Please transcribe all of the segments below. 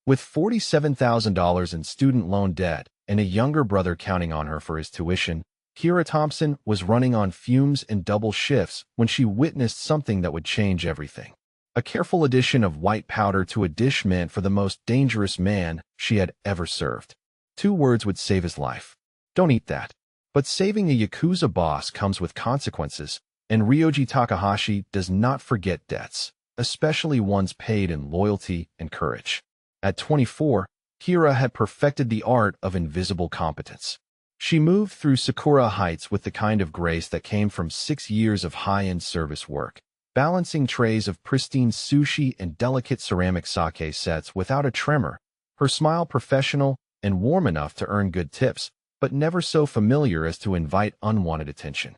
With $47,000 in student loan debt and a younger brother counting on her for his tuition, Kira Thompson was running on fumes and double shifts when she witnessed something that would change everything. A careful addition of white powder to a dish meant for the most dangerous man she had ever served. 2 words would save his life. Don't eat that. But saving a Yakuza boss comes with consequences, and Ryoji Takahashi does not forget debts, especially ones paid in loyalty and courage. At 24, Kira had perfected the art of invisible competence. She moved through Sakura Heights with the kind of grace that came from 6 years of high-end service work, balancing trays of pristine sushi and delicate ceramic sake sets without a tremor, her smile professional and warm enough to earn good tips, but never so familiar as to invite unwanted attention.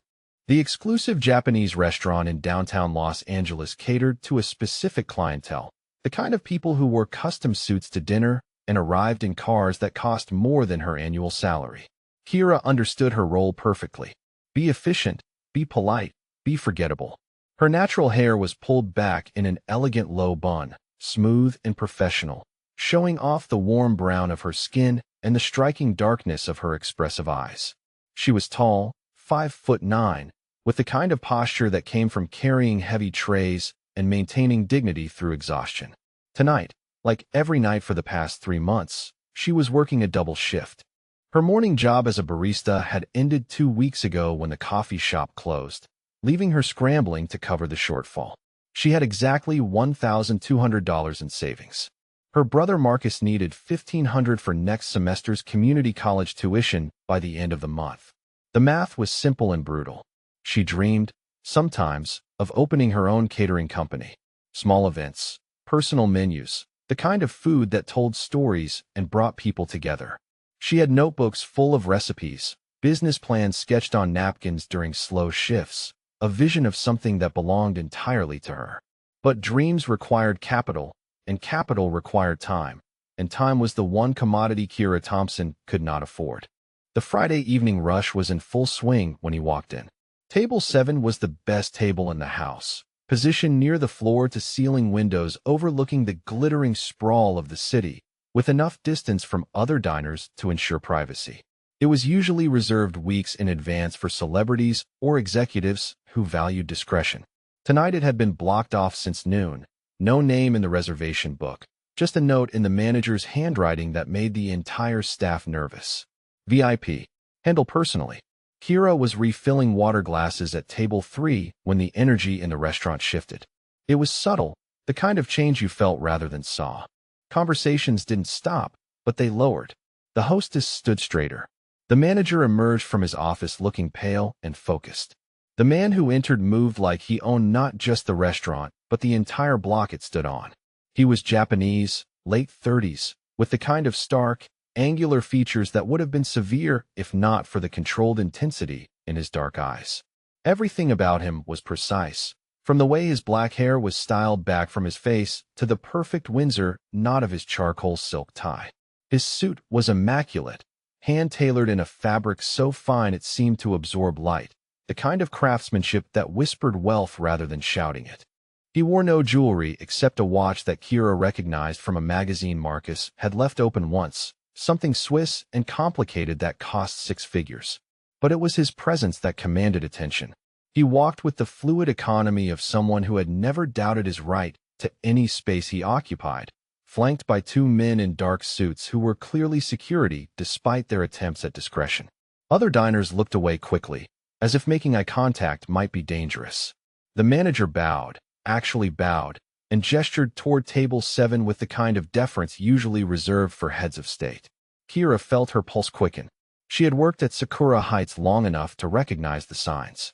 The exclusive Japanese restaurant in downtown Los Angeles catered to a specific clientele, the kind of people who wore custom suits to dinner and arrived in cars that cost more than her annual salary. Kira understood her role perfectly. Be efficient, be polite, be forgettable. Her natural hair was pulled back in an elegant low bun, smooth and professional, showing off the warm brown of her skin and the striking darkness of her expressive eyes. She was tall, 5'9", with the kind of posture that came from carrying heavy trays and maintaining dignity through exhaustion. Tonight, like every night for the past 3 months, she was working a double shift. Her morning job as a barista had ended 2 weeks ago when the coffee shop closed, leaving her scrambling to cover the shortfall. She had exactly $1,200 in savings. Her brother Marcus needed $1,500 for next semester's community college tuition by the end of the month. The math was simple and brutal. She dreamed, sometimes, of opening her own catering company. Small events, personal menus, the kind of food that told stories and brought people together. She had notebooks full of recipes, business plans sketched on napkins during slow shifts, a vision of something that belonged entirely to her. But dreams required capital, and capital required time, and time was the one commodity Kira Thompson could not afford. The Friday evening rush was in full swing when he walked in. Table 7 was the best table in the house, positioned near the floor-to-ceiling windows overlooking the glittering sprawl of the city, with enough distance from other diners to ensure privacy. It was usually reserved weeks in advance for celebrities or executives who valued discretion. Tonight it had been blocked off since noon. No name in the reservation book, just a note in the manager's handwriting that made the entire staff nervous. VIP. Handle personally. Kira was refilling water glasses at table 3 when the energy in the restaurant shifted. It was subtle, the kind of change you felt rather than saw. Conversations didn't stop, but they lowered. The hostess stood straighter. The manager emerged from his office looking pale and focused. The man who entered moved like he owned not just the restaurant, but the entire block it stood on. He was Japanese, late 30s, with the kind of stark, angular features that would have been severe if not for the controlled intensity in his dark eyes. Everything about him was precise, from the way his black hair was styled back from his face to the perfect Windsor knot of his charcoal silk tie. His suit was immaculate, hand-tailored in a fabric so fine it seemed to absorb light, the kind of craftsmanship that whispered wealth rather than shouting it. He wore no jewelry except a watch that Kira recognized from a magazine Marcus had left open once, something Swiss and complicated that cost 6 figures. But it was his presence that commanded attention. He walked with the fluid economy of someone who had never doubted his right to any space he occupied, flanked by 2 men in dark suits who were clearly security despite their attempts at discretion. Other diners looked away quickly, as if making eye contact might be dangerous. The manager bowed, actually bowed, and gestured toward table 7 with the kind of deference usually reserved for heads of state. Kira felt her pulse quicken. She had worked at Sakura Heights long enough to recognize the signs.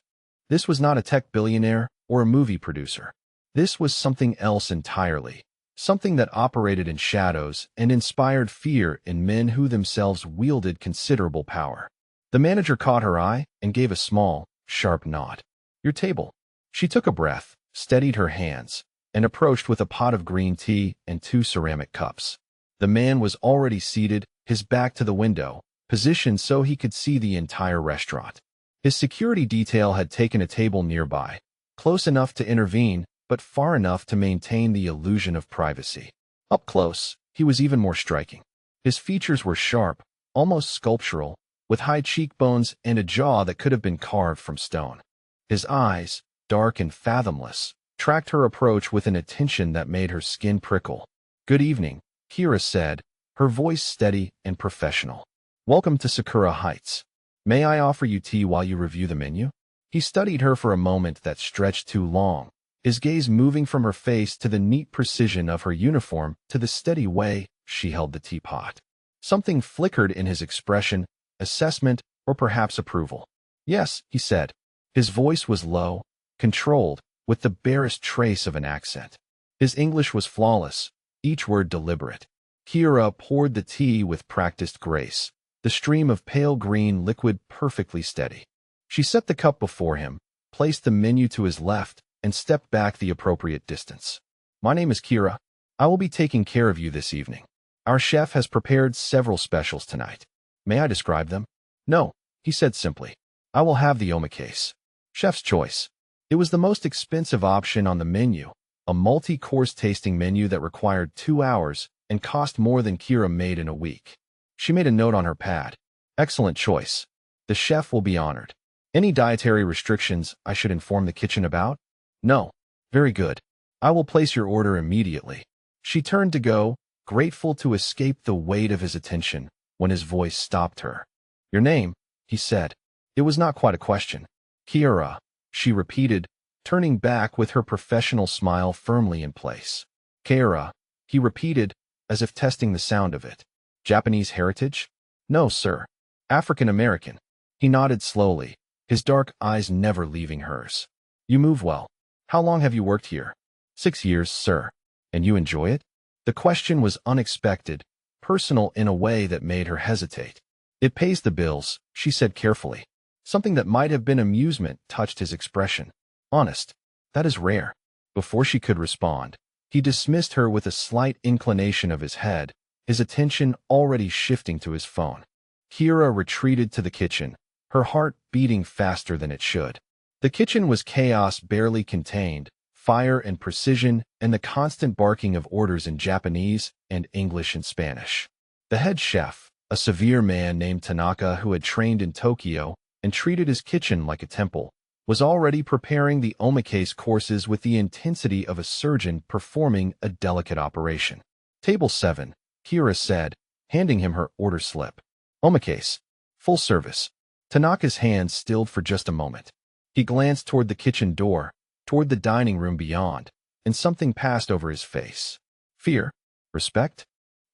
This was not a tech billionaire or a movie producer. This was something else entirely, something that operated in shadows and inspired fear in men who themselves wielded considerable power. The manager caught her eye and gave a small, sharp nod. Your table. She took a breath, steadied her hands, and approached with a pot of green tea and 2 ceramic cups. The man was already seated, his back to the window, positioned so he could see the entire restaurant. His security detail had taken a table nearby, close enough to intervene, but far enough to maintain the illusion of privacy. Up close, he was even more striking. His features were sharp, almost sculptural, with high cheekbones and a jaw that could have been carved from stone. His eyes, dark and fathomless, tracked her approach with an attention that made her skin prickle. "Good evening," Kira said, her voice steady and professional. "Welcome to Sakura Heights. May I offer you tea while you review the menu?" He studied her for a moment that stretched too long, his gaze moving from her face to the neat precision of her uniform to the steady way she held the teapot. Something flickered in his expression, assessment, or perhaps approval. "Yes," he said. His voice was low, controlled, with the barest trace of an accent. His English was flawless, each word deliberate. Kira poured the tea with practiced grace, the stream of pale green liquid perfectly steady. She set the cup before him, placed the menu to his left, and stepped back the appropriate distance. "My name is Kira. I will be taking care of you this evening. Our chef has prepared several specials tonight. May I describe them?" "No," he said simply. "I will have the omakase." Chef's choice. It was the most expensive option on the menu, a multi-course tasting menu that required 2 hours and cost more than Kira made in a week. She made a note on her pad. "Excellent choice. The chef will be honored. Any dietary restrictions I should inform the kitchen about?" "No." "Very good. I will place your order immediately." She turned to go, grateful to escape the weight of his attention, when his voice stopped her. "Your name?" he said. It was not quite a question. "Kira," she repeated, turning back with her professional smile firmly in place. "Kira," he repeated, as if testing the sound of it. "Japanese heritage?" "No, sir. African American." He nodded slowly, his dark eyes never leaving hers. "You move well. How long have you worked here?" 6 years, sir." "And you enjoy it?" The question was unexpected, personal in a way that made her hesitate. "It pays the bills," she said carefully. Something that might have been amusement touched his expression. "Honest. That is rare." Before she could respond, he dismissed her with a slight inclination of his head, his attention already shifting to his phone. Kira retreated to the kitchen, her heart beating faster than it should. The kitchen was chaos barely contained, fire and precision, and the constant barking of orders in Japanese and English and Spanish. The head chef, a severe man named Tanaka who had trained in Tokyo and treated his kitchen like a temple, was already preparing the omakase courses with the intensity of a surgeon performing a delicate operation. "Table 7, Kira said, handing him her order slip. "Omakase. Full service." Tanaka's hands stilled for just a moment. He glanced toward the kitchen door, toward the dining room beyond, and something passed over his face. Fear? Respect?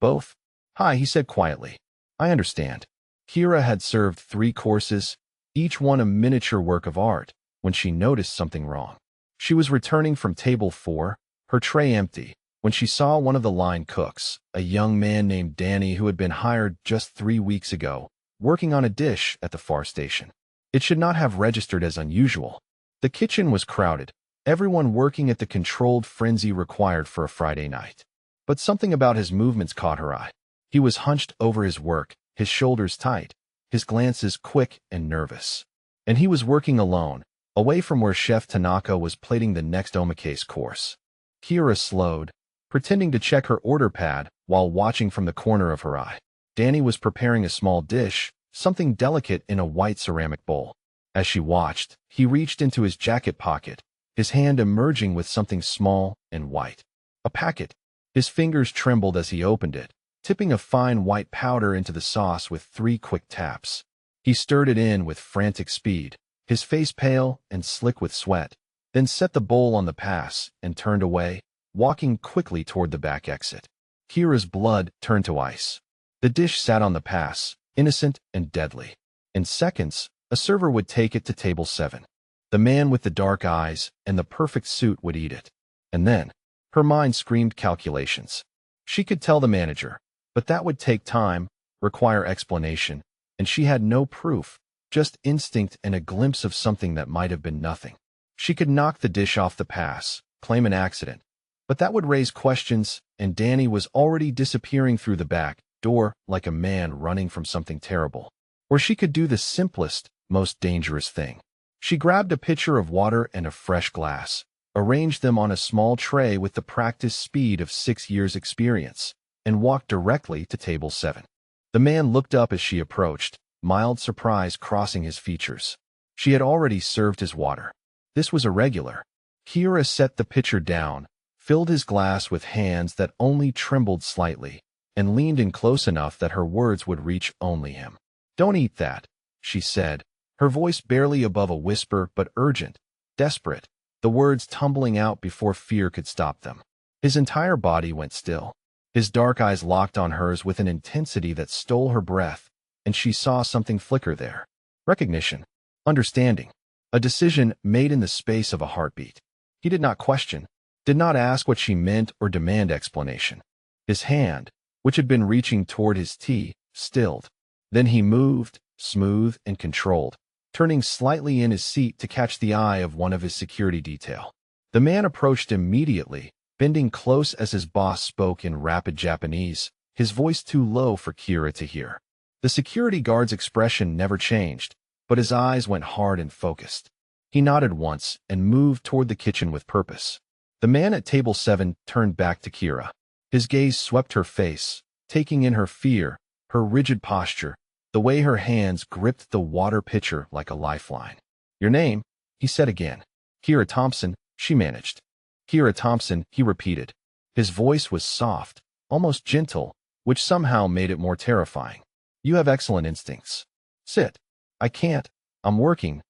Both? "Hi," he said quietly. "I understand." Kira had served 3 courses, each one a miniature work of art, when she noticed something wrong. She was returning from table 4, her tray empty, when she saw one of the line cooks, a young man named Danny who had been hired just 3 weeks ago, working on a dish at the far station. It should not have registered as unusual. The kitchen was crowded, everyone working at the controlled frenzy required for a Friday night. But something about his movements caught her eye. He was hunched over his work, his shoulders tight, his glances quick and nervous. And he was working alone, away from where Chef Tanaka was plating the next omakase course. Kira slowed, pretending to check her order pad while watching from the corner of her eye. Danny was preparing a small dish, something delicate in a white ceramic bowl. As she watched, he reached into his jacket pocket, his hand emerging with something small and white. A packet. His fingers trembled as he opened it, tipping a fine white powder into the sauce with 3 quick taps. He stirred it in with frantic speed, his face pale and slick with sweat, then set the bowl on the pass and turned away, walking quickly toward the back exit. Kira's blood turned to ice. The dish sat on the pass, innocent and deadly. In seconds, a server would take it to table 7. The man with the dark eyes and the perfect suit would eat it. And then, her mind screamed calculations. She could tell the manager, but that would take time, require explanation, and she had no proof, just instinct and a glimpse of something that might have been nothing. She could knock the dish off the pass, claim an accident, but that would raise questions, and Danny was already disappearing through the back door like a man running from something terrible. Or she could do the simplest, most dangerous thing. She grabbed a pitcher of water and a fresh glass, arranged them on a small tray with the practiced speed of 6 years' experience, and walked directly to table 7. The man looked up as she approached, mild surprise crossing his features. She had already served his water. This was irregular. Kira set the pitcher down, filled his glass with hands that only trembled slightly, and leaned in close enough that her words would reach only him. "Don't eat that," she said, her voice barely above a whisper but urgent, desperate, the words tumbling out before fear could stop them. His entire body went still. His dark eyes locked on hers with an intensity that stole her breath, and she saw something flicker there. Recognition. Understanding. A decision made in the space of a heartbeat. He did not question, did not ask what she meant or demand explanation. His hand, which had been reaching toward his tea, stilled. Then he moved, smooth and controlled, turning slightly in his seat to catch the eye of one of his security detail. The man approached immediately, bending close as his boss spoke in rapid Japanese, his voice too low for Kira to hear. The security guard's expression never changed, but his eyes went hard and focused. He nodded once and moved toward the kitchen with purpose. The man at table 7 turned back to Kira. His gaze swept her face, taking in her fear, her rigid posture, the way her hands gripped the water pitcher like a lifeline. "Your name?" he said again. "Kira Thompson," she managed. "Kira Thompson," he repeated. His voice was soft, almost gentle, which somehow made it more terrifying. "You have excellent instincts. Sit." "I can't. I'm working."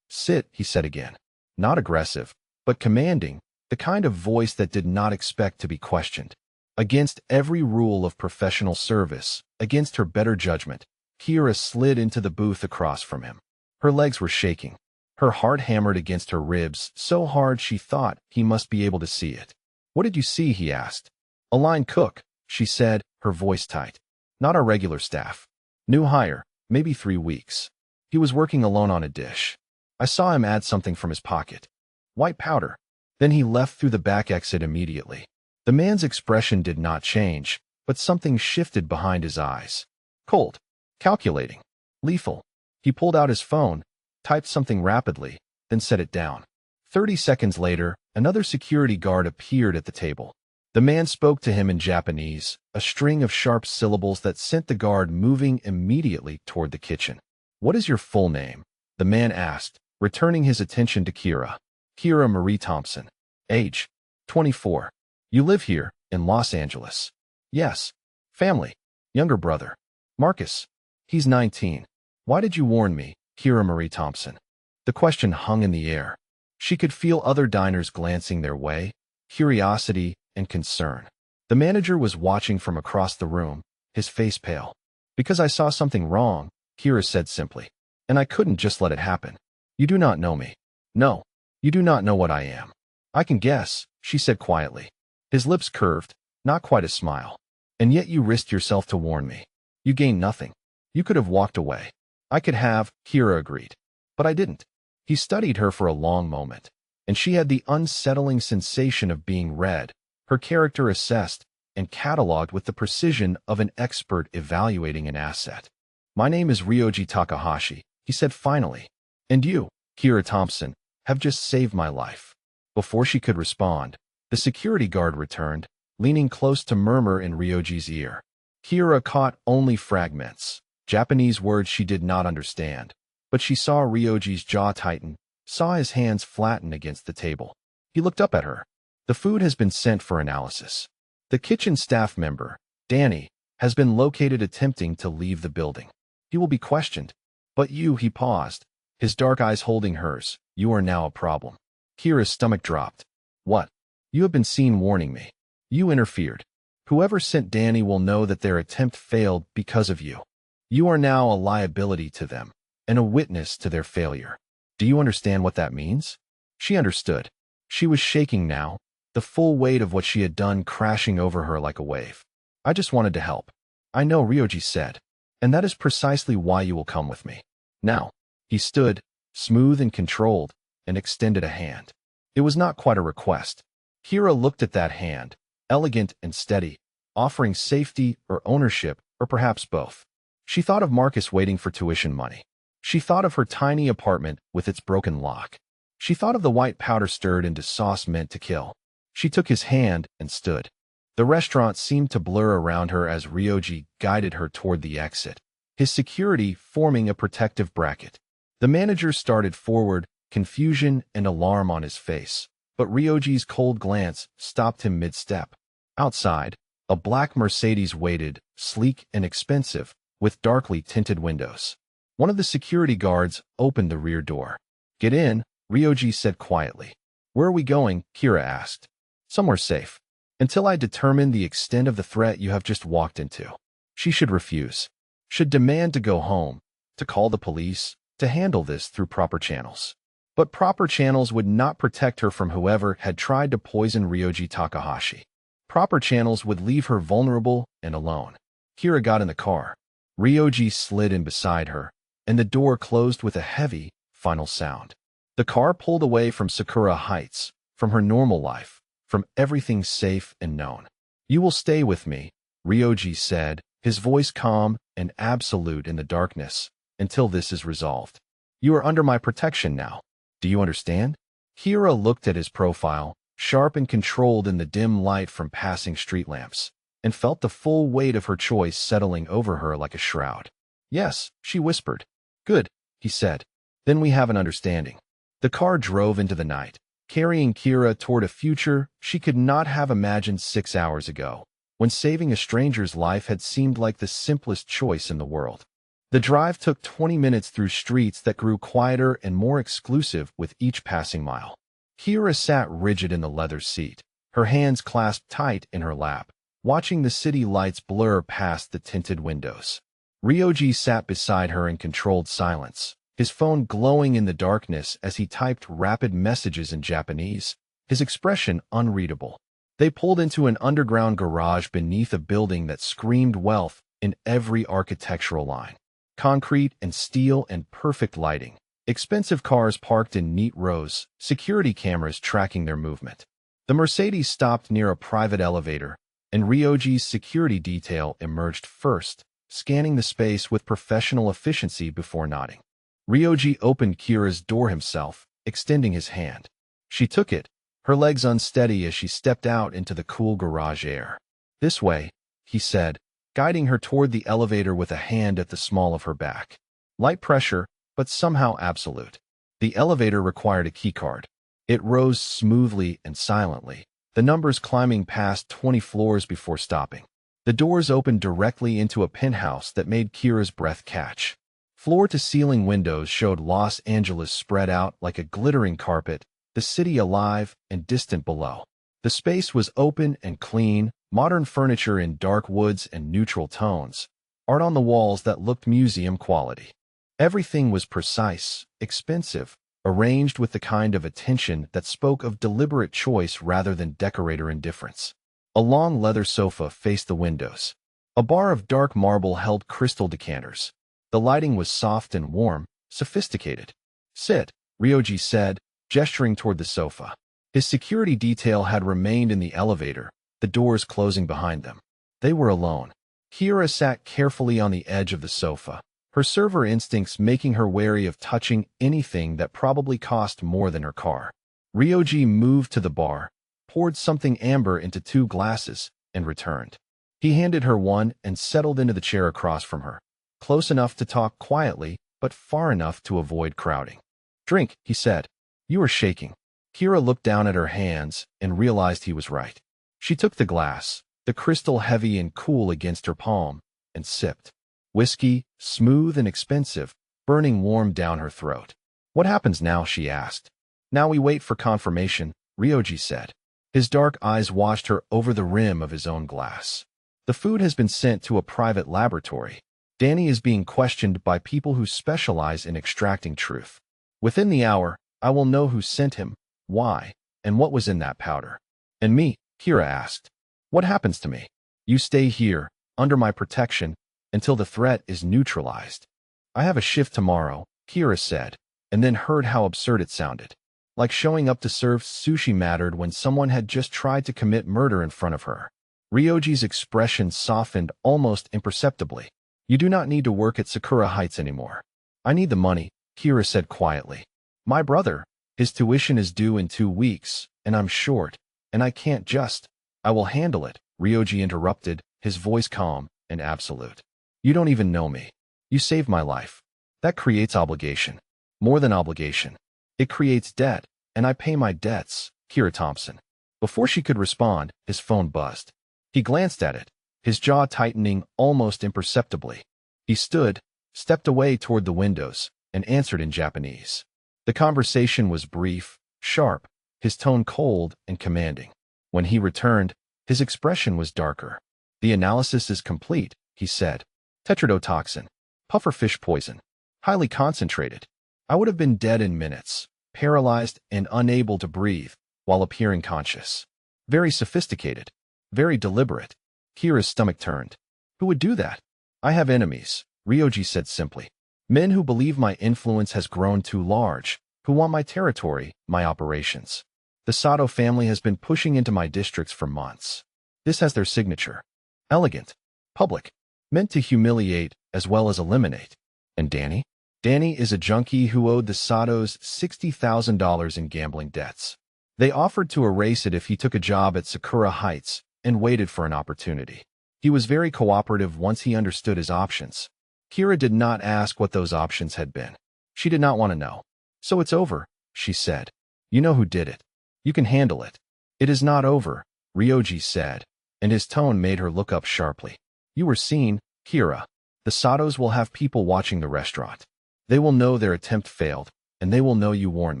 Sit," he said again. Not aggressive, but commanding, the kind of voice that did not expect to be questioned. Against every rule of professional service, against her better judgment, Kira slid into the booth across from him. Her legs were shaking. Her heart hammered against her ribs so hard she thought he must be able to see it. "What did you see?" he asked. "A line cook," she said, her voice tight. "Not our regular staff. New hire, maybe 3 weeks. He was working alone on a dish. I saw him add something from his pocket. White powder." Then he left through the back exit immediately. The man's expression did not change, but something shifted behind his eyes. Cold. Calculating. Lethal. He pulled out his phone, typed something rapidly, then set it down. 30 seconds later, another security guard appeared at the table. The man spoke to him in Japanese, a string of sharp syllables that sent the guard moving immediately toward the kitchen. "What is your full name?" the man asked, returning his attention to Kira. "Kira Marie Thompson." "Age?" 24. "You live here, in Los Angeles?" "Yes." "Family?" "Younger brother." "Marcus." "He's 19. Why did you warn me?" Kira Marie Thompson. The question hung in the air. She could feel other diners glancing their way, curiosity and concern. The manager was watching from across the room, his face pale. "Because I saw something wrong," Kira said simply. "And I couldn't just let it happen. You do not know me." "No. You do not know what I am." "I can guess," she said quietly. His lips curved, not quite a smile. "And yet you risked yourself to warn me. You gained nothing. You could have walked away." "I could have," Kira agreed. "But I didn't." He studied her for a long moment, and she had the unsettling sensation of being read, her character assessed and cataloged with the precision of an expert evaluating an asset. "My name is Ryoji Takahashi," he said finally. "And you, Kira Thompson, have just saved my life." Before she could respond, the security guard returned, leaning close to murmur in Ryoji's ear. Kira caught only fragments, Japanese words she did not understand, but she saw Ryoji's jaw tighten, saw his hands flatten against the table. He looked up at her. "The food has been sent for analysis. The kitchen staff member, Danny, has been located attempting to leave the building. He will be questioned. But you," he paused, his dark eyes holding hers, "you are now a problem." Kira's stomach dropped. "What?" "You have been seen warning me. You interfered. Whoever sent Danny will know that their attempt failed because of you. You are now a liability to them, and a witness to their failure. Do you understand what that means?" She understood. She was shaking now, the full weight of what she had done crashing over her like a wave. "I just wanted to help." "I know," Ryoji said, "and that is precisely why you will come with me. Now." He stood, smooth and controlled, and extended a hand. It was not quite a request. Kira looked at that hand, elegant and steady, offering safety or ownership, or perhaps both. She thought of Marcus waiting for tuition money. She thought of her tiny apartment with its broken lock. She thought of the white powder stirred into sauce meant to kill. She took his hand and stood. The restaurant seemed to blur around her as Ryoji guided her toward the exit, his security forming a protective bracket. The manager started forward, confusion and alarm on his face, but Ryoji's cold glance stopped him mid-step. Outside, a black Mercedes waited, sleek and expensive, with darkly tinted windows. One of the security guards opened the rear door. "Get in," Ryoji said quietly. "Where are we going?" Kira asked. "Somewhere safe. Until I determine the extent of the threat you have just walked into." She should refuse. Should demand to go home, to call the police, to handle this through proper channels. But proper channels would not protect her from whoever had tried to poison Ryoji Takahashi. Proper channels would leave her vulnerable and alone. Kira got in the car. Ryoji slid in beside her, and the door closed with a heavy, final sound. The car pulled away from Sakura Heights, from her normal life, from everything safe and known. "You will stay with me," Ryoji said, his voice calm and absolute in the darkness, "until this is resolved. You are under my protection now. Do you understand?" Kira looked at his profile, sharp and controlled in the dim light from passing street lamps, and felt the full weight of her choice settling over her like a shroud. "Yes," she whispered. "Good," he said. "Then we have an understanding." The car drove into the night, carrying Kira toward a future she could not have imagined 6 hours ago, when saving a stranger's life had seemed like the simplest choice in the world. The drive took 20 minutes through streets that grew quieter and more exclusive with each passing mile. Kira sat rigid in the leather seat, her hands clasped tight in her lap, watching the city lights blur past the tinted windows. Ryoji sat beside her in controlled silence, his phone glowing in the darkness as he typed rapid messages in Japanese, his expression unreadable. They pulled into an underground garage beneath a building that screamed wealth in every architectural line. Concrete and steel and perfect lighting. Expensive cars parked in neat rows, security cameras tracking their movement. The Mercedes stopped near a private elevator, and Ryoji's security detail emerged first, scanning the space with professional efficiency before nodding. Ryoji opened Kira's door himself, extending his hand. She took it, her legs unsteady as she stepped out into the cool garage air. "This way," he said, guiding her toward the elevator with a hand at the small of her back. Light pressure, but somehow absolute. The elevator required a keycard. It rose smoothly and silently, the numbers climbing past 20 floors before stopping. The doors opened directly into a penthouse that made Kira's breath catch. Floor-to-ceiling windows showed Los Angeles spread out like a glittering carpet, the city alive and distant below. The space was open and clean, modern furniture in dark woods and neutral tones, art on the walls that looked museum quality. Everything was precise, expensive, arranged with the kind of attention that spoke of deliberate choice rather than decorator indifference. A long leather sofa faced the windows. A bar of dark marble held crystal decanters. The lighting was soft and warm, sophisticated. "Sit," Ryoji said, gesturing toward the sofa. His security detail had remained in the elevator, the doors closing behind them. They were alone. Kira sat carefully on the edge of the sofa, her server instincts making her wary of touching anything that probably cost more than her car. Ryoji moved to the bar, poured something amber into 2 glasses, and returned. He handed her one and settled into the chair across from her, close enough to talk quietly, but far enough to avoid crowding. "Drink," he said. "You are shaking." Kira looked down at her hands and realized he was right. She took the glass, the crystal heavy and cool against her palm, and sipped. Whiskey, smooth and expensive, burning warm down her throat. "What happens now?" she asked. "Now we wait for confirmation," Ryoji said. His dark eyes watched her over the rim of his own glass. "The food has been sent to a private laboratory. Danny is being questioned by people who specialize in extracting truth. Within the hour, I will know who sent him, why, and what was in that powder." "And me?" Kira asked. "What happens to me?" "You stay here, under my protection, until the threat is neutralized." "I have a shift tomorrow," Kira said, and then heard how absurd it sounded. Like showing up to serve sushi mattered when someone had just tried to commit murder in front of her. Ryoji's expression softened almost imperceptibly. "You do not need to work at Sakura Heights anymore." "I need the money," Kira said quietly. "My brother, his tuition is due in 2 weeks, and I'm short, and I can't just—" "I will handle it," Ryoji interrupted, his voice calm and absolute. You don't even know me. You saved my life. That creates obligation. More than obligation. It creates debt, and I pay my debts, Kira Thompson. Before she could respond, his phone buzzed. He glanced at it, his jaw tightening almost imperceptibly. He stood, stepped away toward the windows, and answered in Japanese. The conversation was brief, sharp, his tone cold and commanding. When he returned, his expression was darker. The analysis is complete, he said. Tetrodotoxin, pufferfish poison, highly concentrated. I would have been dead in minutes, paralyzed and unable to breathe, while appearing conscious. Very sophisticated, very deliberate. Kira's stomach turned. Who would do that? I have enemies, Ryoji said simply. Men who believe my influence has grown too large, who want my territory, my operations. The Sato family has been pushing into my districts for months. This has their signature. Elegant, public, meant to humiliate as well as eliminate. And Danny? Danny is a junkie who owed the Satos $60,000 in gambling debts. They offered to erase it if he took a job at Sakura Heights and waited for an opportunity. He was very cooperative once he understood his options. Kira did not ask what those options had been. She did not want to know. So it's over, she said. You know who did it. You can handle it. It is not over, Ryoji said, and his tone made her look up sharply. You were seen, Kira. The Satos will have people watching the restaurant. They will know their attempt failed, and they will know you warned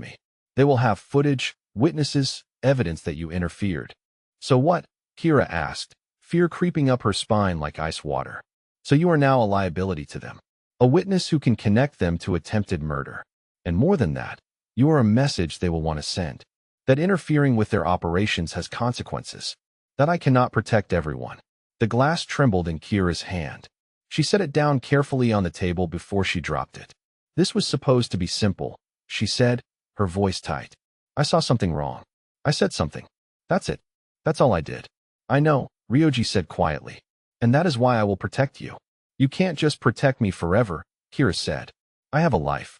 me. They will have footage, witnesses, evidence that you interfered. So what? Kira asked, fear creeping up her spine like ice water. So you are now a liability to them. A witness who can connect them to attempted murder. And more than that, you are a message they will want to send. That interfering with their operations has consequences. That I cannot protect everyone. The glass trembled in Kira's hand. She set it down carefully on the table before she dropped it. This was supposed to be simple, she said, her voice tight. I saw something wrong. I said something. That's it. That's all I did. I know, Ryoji said quietly. And that is why I will protect you. You can't just protect me forever, Kira said. I have a life.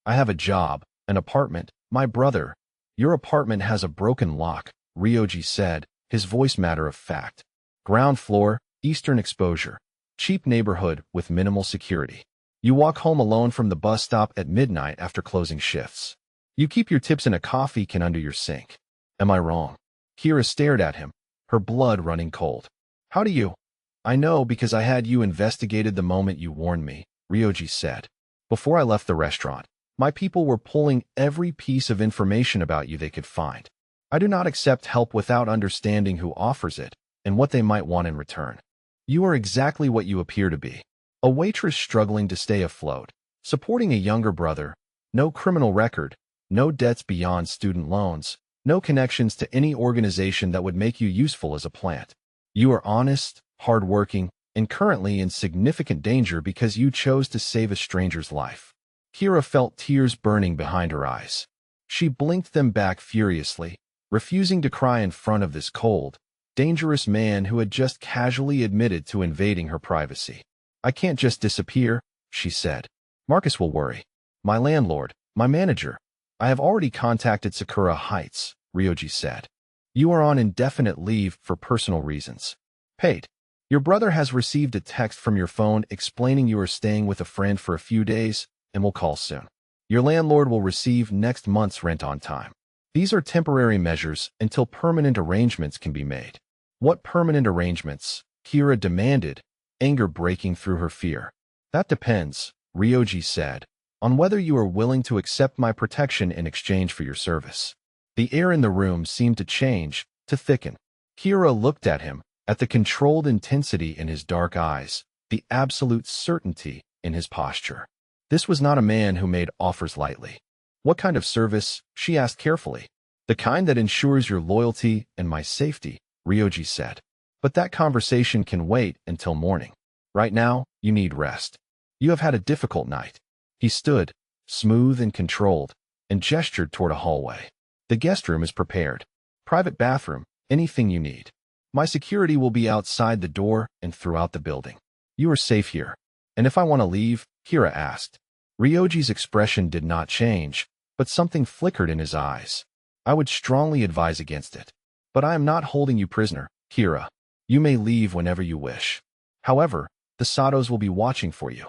I have a job, an apartment, my brother. Your apartment has a broken lock, Ryoji said, his voice matter of fact. Ground floor, eastern exposure. Cheap neighborhood with minimal security. You walk home alone from the bus stop at midnight after closing shifts. You keep your tips in a coffee can under your sink. Am I wrong? Kira stared at him, her blood running cold. How do you? I know because I had you investigated the moment you warned me, Ryoji said. Before I left the restaurant, my people were pulling every piece of information about you they could find. I do not accept help without understanding who offers it and what they might want in return. You are exactly what you appear to be. A waitress struggling to stay afloat, supporting a younger brother, no criminal record, no debts beyond student loans, no connections to any organization that would make you useful as a plant. You are honest, hardworking, and currently in significant danger because you chose to save a stranger's life. Kira felt tears burning behind her eyes. She blinked them back furiously, refusing to cry in front of this cold, dangerous man who had just casually admitted to invading her privacy. I can't just disappear, she said. Marcus will worry. My landlord, my manager. I have already contacted Sakura Heights, Ryoji said. You are on indefinite leave for personal reasons. Paid. Your brother has received a text from your phone explaining you are staying with a friend for a few days and will call soon. Your landlord will receive next month's rent on time. These are temporary measures until permanent arrangements can be made. What permanent arrangements? Kira demanded, anger breaking through her fear. That depends, Ryoji said, on whether you are willing to accept my protection in exchange for your service. The air in the room seemed to change, to thicken. Kira looked at him, at the controlled intensity in his dark eyes, the absolute certainty in his posture. This was not a man who made offers lightly. What kind of service? She asked carefully. The kind that ensures your loyalty and my safety, Ryoji said. But that conversation can wait until morning. Right now, you need rest. You have had a difficult night. He stood, smooth and controlled, and gestured toward a hallway. The guest room is prepared. Private bathroom, anything you need. My security will be outside the door and throughout the building. You are safe here. And if I want to leave, Kira asked. Ryoji's expression did not change, but something flickered in his eyes. I would strongly advise against it. But I am not holding you prisoner, Kira. You may leave whenever you wish. However, the Satos will be watching for you.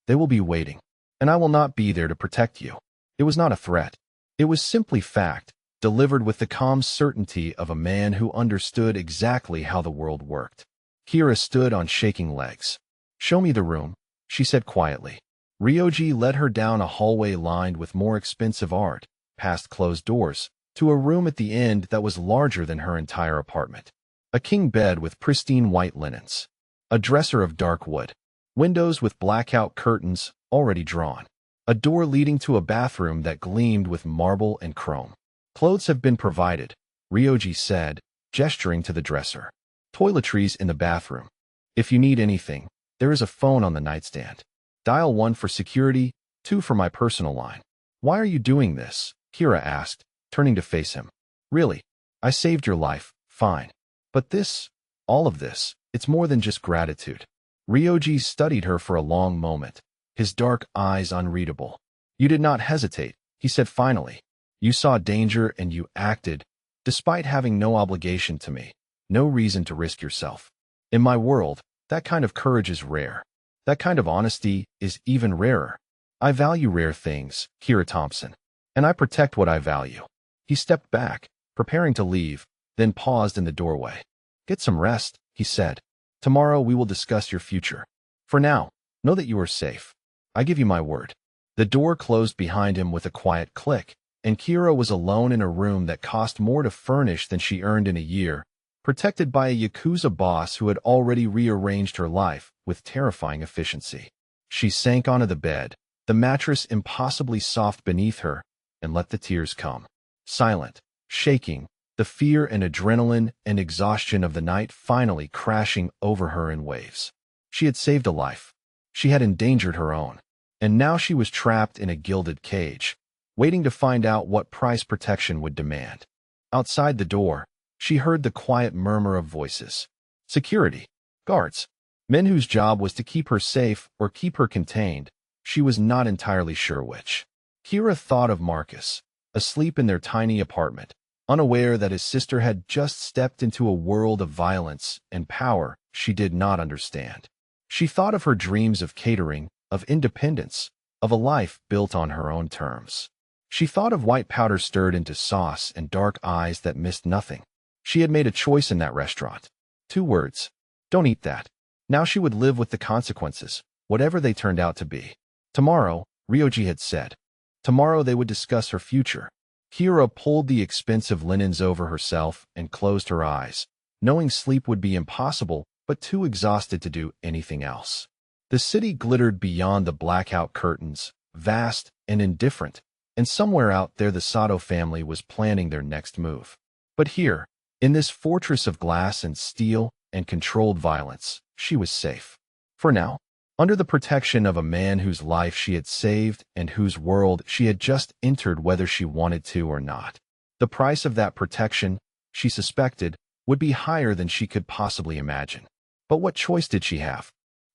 They will be waiting, and I will not be there to protect you." It was not a threat. It was simply fact, delivered with the calm certainty of a man who understood exactly how the world worked. Kira stood on shaking legs. "Show me the room," she said quietly. Ryoji led her down a hallway lined with more expensive art, past closed doors, to a room at the end that was larger than her entire apartment. A king bed with pristine white linens. A dresser of dark wood. Windows with blackout curtains already drawn. A door leading to a bathroom that gleamed with marble and chrome. "Clothes have been provided," Ryoji said, gesturing to the dresser. "Toiletries in the bathroom. If you need anything, there is a phone on the nightstand. Dial 1 for security, 2 for my personal line." "Why are you doing this?" Kira asked, turning to face him. "Really? I saved your life, fine. But this, all of this, it's more than just gratitude." Ryoji studied her for a long moment, his dark eyes unreadable. "You did not hesitate," he said finally. "You saw danger and you acted, despite having no obligation to me, no reason to risk yourself. In my world, that kind of courage is rare. That kind of honesty is even rarer. I value rare things, Kira Thompson, and I protect what I value." He stepped back, preparing to leave, then paused in the doorway. "Get some rest," he said. "Tomorrow we will discuss your future. For now, know that you are safe. I give you my word." The door closed behind him with a quiet click, and Kira was alone in a room that cost more to furnish than she earned in a year, protected by a Yakuza boss who had already rearranged her life with terrifying efficiency. She sank onto the bed, the mattress impossibly soft beneath her, and let the tears come. Silent, shaking, the fear and adrenaline and exhaustion of the night finally crashing over her in waves. She had saved a life. She had endangered her own. And now she was trapped in a gilded cage, waiting to find out what price protection would demand. Outside the door, she heard the quiet murmur of voices. Security. Guards. Men whose job was to keep her safe or keep her contained. She was not entirely sure which. Kira thought of Marcus, asleep in their tiny apartment, unaware that his sister had just stepped into a world of violence and power she did not understand. She thought of her dreams of catering, of independence, of a life built on her own terms. She thought of white powder stirred into sauce and dark eyes that missed nothing. She had made a choice in that restaurant. 2 words. Don't eat that. Now she would live with the consequences, whatever they turned out to be. Tomorrow, Ryoji had said. Tomorrow they would discuss her future. Kira pulled the expensive linens over herself and closed her eyes, knowing sleep would be impossible, but too exhausted to do anything else. The city glittered beyond the blackout curtains, vast and indifferent, and somewhere out there the Sato family was planning their next move. But here, in this fortress of glass and steel and controlled violence, she was safe. For now, under the protection of a man whose life she had saved and whose world she had just entered whether she wanted to or not. The price of that protection, she suspected, would be higher than she could possibly imagine. But what choice did she have?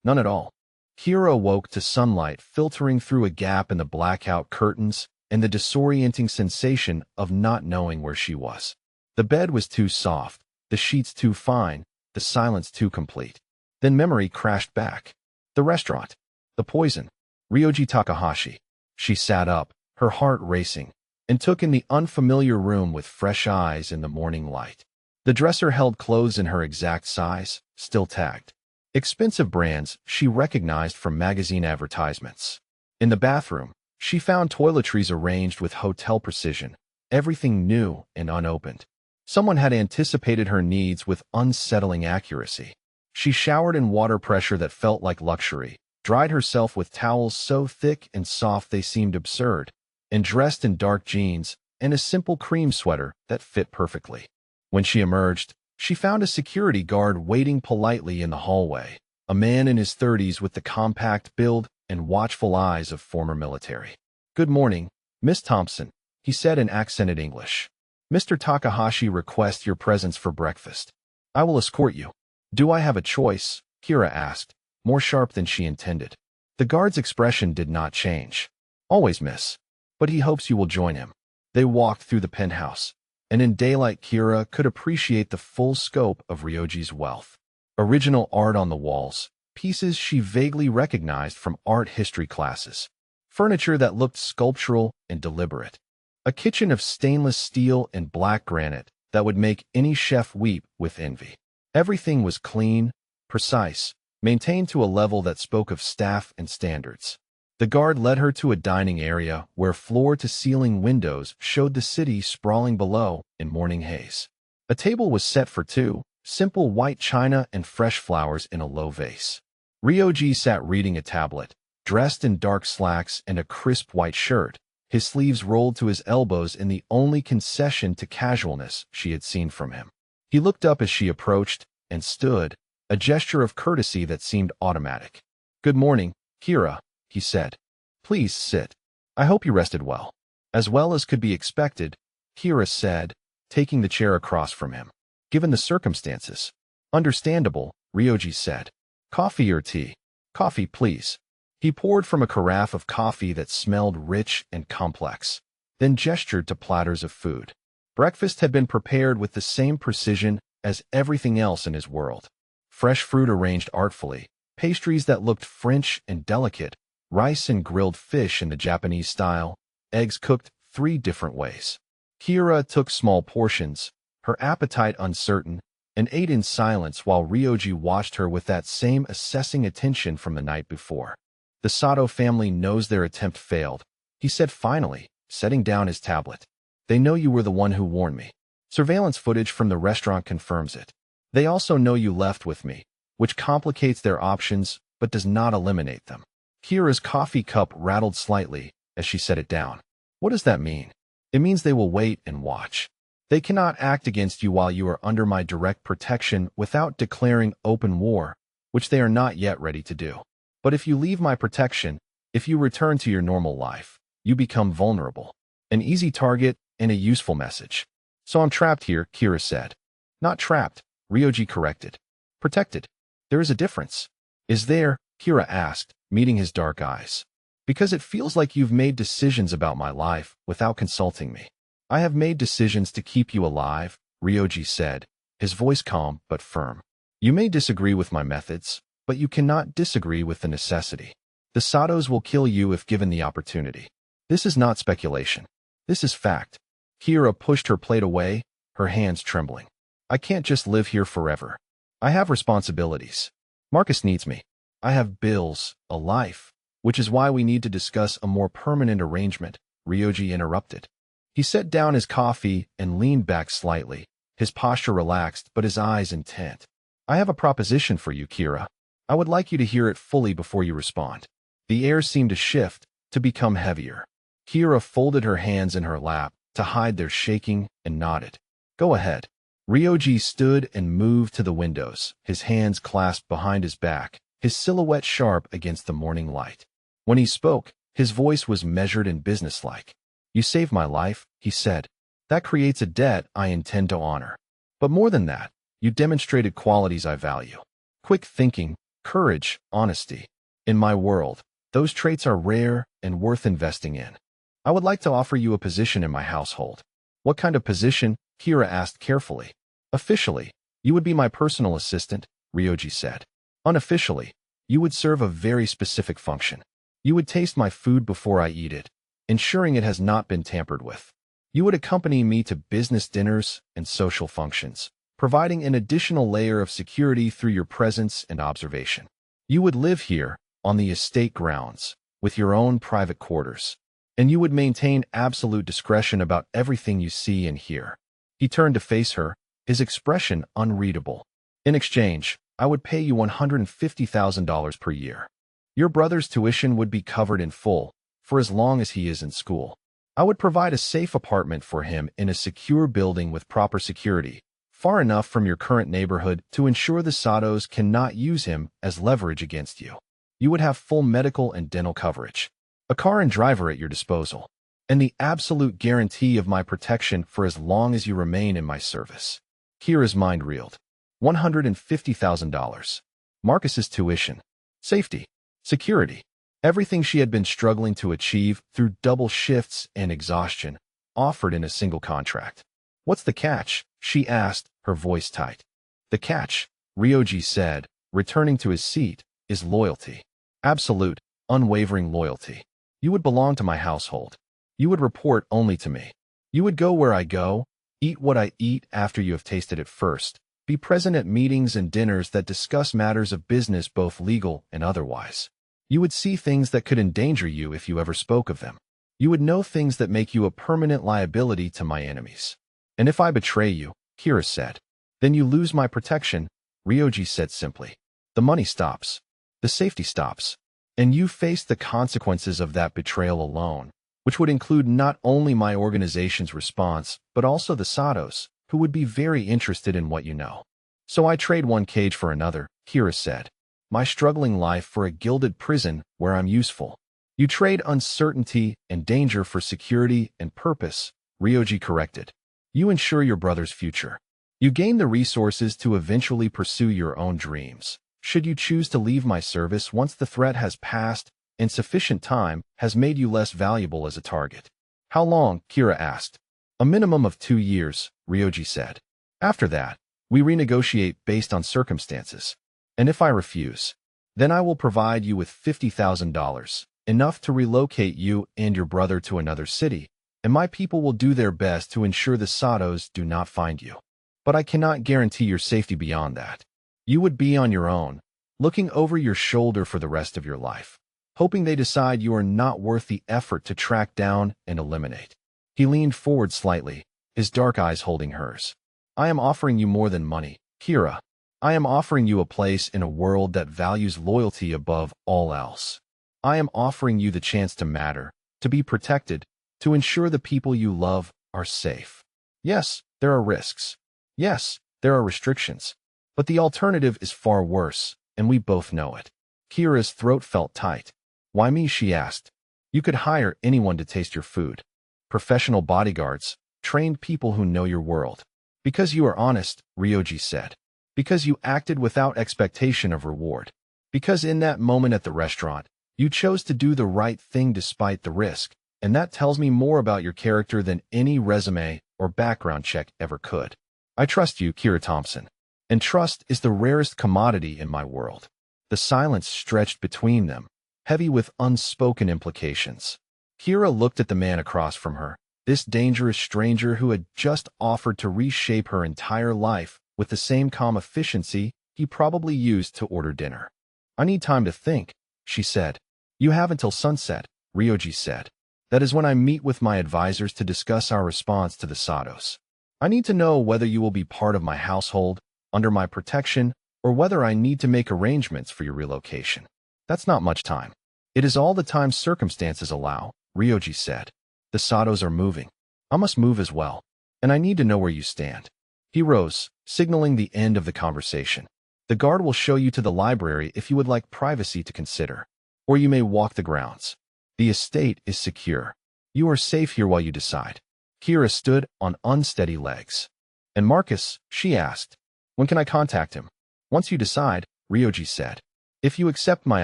None at all. Kira awoke to sunlight filtering through a gap in the blackout curtains and the disorienting sensation of not knowing where she was. The bed was too soft, the sheets too fine, the silence too complete. Then memory crashed back. The restaurant. The poison. Ryoji Takahashi. She sat up, her heart racing, and took in the unfamiliar room with fresh eyes in the morning light. The dresser held clothes in her exact size, still tagged. Expensive brands she recognized from magazine advertisements. In the bathroom, she found toiletries arranged with hotel precision, everything new and unopened. Someone had anticipated her needs with unsettling accuracy. She showered in water pressure that felt like luxury, dried herself with towels so thick and soft they seemed absurd, and dressed in dark jeans and a simple cream sweater that fit perfectly. When she emerged, she found a security guard waiting politely in the hallway, a man in his 30s with the compact build and watchful eyes of former military. "Good morning, Miss Thompson," he said in accented English. "Mr. Takahashi requests your presence for breakfast. I will escort you." "Do I have a choice?" Kira asked, more sharp than she intended. The guard's expression did not change. "Always, miss. But he hopes you will join him." They walked through the penthouse, and in daylight Kira could appreciate the full scope of Ryoji's wealth. Original art on the walls, pieces she vaguely recognized from art history classes. Furniture that looked sculptural and deliberate. A kitchen of stainless steel and black granite that would make any chef weep with envy. Everything was clean, precise, maintained to a level that spoke of staff and standards. The guard led her to a dining area where floor-to-ceiling windows showed the city sprawling below in morning haze. A table was set for two, simple white china and fresh flowers in a low vase. Ryoji sat reading a tablet, dressed in dark slacks and a crisp white shirt, his sleeves rolled to his elbows in the only concession to casualness she had seen from him. He looked up as she approached and stood, a gesture of courtesy that seemed automatic. "Good morning, Kira," he said. "Please sit. I hope you rested well as could be expected," Kira said, taking the chair across from him. "Given the circumstances." "Understandable," Ryoji said. "Coffee or tea?" "Coffee, please." He poured from a carafe of coffee that smelled rich and complex, then gestured to platters of food. Breakfast had been prepared with the same precision as everything else in his world. Fresh fruit arranged artfully, pastries that looked French and delicate, rice and grilled fish in the Japanese style, eggs cooked 3 different ways. Kira took small portions, her appetite uncertain, and ate in silence while Ryoji watched her with that same assessing attention from the night before. "The Sato family knows their attempt failed," he said finally, setting down his tablet. "They know you were the one who warned me. Surveillance footage from the restaurant confirms it. They also know you left with me, which complicates their options but does not eliminate them." Kira's coffee cup rattled slightly as she set it down. "What does that mean?" "It means they will wait and watch. They cannot act against you while you are under my direct protection without declaring open war, which they are not yet ready to do. But if you leave my protection, if you return to your normal life, you become vulnerable. An easy target and a useful message. So I'm trapped here," Kira said. "Not trapped," Ryoji corrected. "Protected. There is a difference." "Is there?" Kira asked, meeting his dark eyes. "Because it feels like you've made decisions about my life without consulting me." "I have made decisions to keep you alive," Ryoji said, his voice calm but firm. "You may disagree with my methods, but you cannot disagree with the necessity. The Satos will kill you if given the opportunity. This is not speculation. This is fact." Kira pushed her plate away, her hands trembling. "I can't just live here forever. I have responsibilities. Marcus needs me. I have bills, a life, which is why we need to discuss a more permanent arrangement," Ryoji interrupted. He set down his coffee and leaned back slightly, his posture relaxed but his eyes intent. "I have a proposition for you, Kira. I would like you to hear it fully before you respond." The air seemed to shift, to become heavier. Kira folded her hands in her lap to hide their shaking and nodded. "Go ahead." Ryoji stood and moved to the windows, his hands clasped behind his back, his silhouette sharp against the morning light. When he spoke, his voice was measured and businesslike. "You saved my life," he said. "That creates a debt I intend to honor. But more than that, you demonstrated qualities I value. Quick thinking, courage, honesty. In my world, those traits are rare and worth investing in. I would like to offer you a position in my household." "What kind of position?" Kira asked carefully. "Officially, you would be my personal assistant," Ryoji said. "Unofficially, you would serve a very specific function. You would taste my food before I eat it, ensuring it has not been tampered with. You would accompany me to business dinners and social functions, providing an additional layer of security through your presence and observation. You would live here, on the estate grounds, with your own private quarters, and you would maintain absolute discretion about everything you see and hear." He turned to face her, his expression unreadable. "In exchange, I would pay you $150,000 per year. Your brother's tuition would be covered in full, for as long as he is in school. I would provide a safe apartment for him in a secure building with proper security, far enough from your current neighborhood to ensure the Satos cannot use him as leverage against you. You would have full medical and dental coverage, a car and driver at your disposal, and the absolute guarantee of my protection for as long as you remain in my service." Kira's mind reeled. $150,000. Marcus's tuition. Safety. Security. Everything she had been struggling to achieve through double shifts and exhaustion, offered in a single contract. "What's the catch?" she asked, her voice tight. "The catch," Ryoji said, returning to his seat, is loyalty. Absolute, unwavering loyalty. You would belong to my household. You would report only to me. You would go where I go, eat what I eat after you have tasted it first, be present at meetings and dinners that discuss matters of business both legal and otherwise. You would see things that could endanger you if you ever spoke of them. You would know things that make you a permanent liability to my enemies. And if I betray you, Kira said, then you lose my protection, Ryoji said simply. The money stops. The safety stops. And you face the consequences of that betrayal alone, which would include not only my organization's response, but also the Satos, who would be very interested in what you know. So I trade one cage for another, Kira said. My struggling life for a gilded prison where I'm useful. You trade uncertainty and danger for security and purpose, Ryoji corrected. You ensure your brother's future. You gain the resources to eventually pursue your own dreams. Should you choose to leave my service once the threat has passed and sufficient time has made you less valuable as a target. How long? Kira asked. A minimum of 2 years, Ryoji said. After that, we renegotiate based on circumstances. And if I refuse, then I will provide you with $50,000, enough to relocate you and your brother to another city, and my people will do their best to ensure the Satos do not find you. But I cannot guarantee your safety beyond that. You would be on your own, looking over your shoulder for the rest of your life, hoping they decide you are not worth the effort to track down and eliminate. He leaned forward slightly, his dark eyes holding hers. I am offering you more than money, Kira. I am offering you a place in a world that values loyalty above all else. I am offering you the chance to matter, to be protected, to ensure the people you love are safe. Yes, there are risks. Yes, there are restrictions. But the alternative is far worse, and we both know it. Kira's throat felt tight. Why me? She asked. You could hire anyone to taste your food. Professional bodyguards, trained people who know your world. Because you are honest, Ryoji said. Because you acted without expectation of reward. Because in that moment at the restaurant, you chose to do the right thing despite the risk, and that tells me more about your character than any resume or background check ever could. I trust you, Kira Thompson. And trust is the rarest commodity in my world. The silence stretched between them, heavy with unspoken implications. Kira looked at the man across from her, this dangerous stranger who had just offered to reshape her entire life with the same calm efficiency he probably used to order dinner. I need time to think, she said. You have until sunset, Ryoji said. That is when I meet with my advisors to discuss our response to the Satos. I need to know whether you will be part of my household, under my protection, or whether I need to make arrangements for your relocation. That's not much time. It is all the time circumstances allow, Ryoji said. The Satos are moving. I must move as well, and I need to know where you stand. He rose, signaling the end of the conversation. The guard will show you to the library if you would like privacy to consider, or you may walk the grounds. The estate is secure. You are safe here while you decide. Kira stood on unsteady legs. And Marcus, she asked. When can I contact him? Once you decide, Ryoji said. If you accept my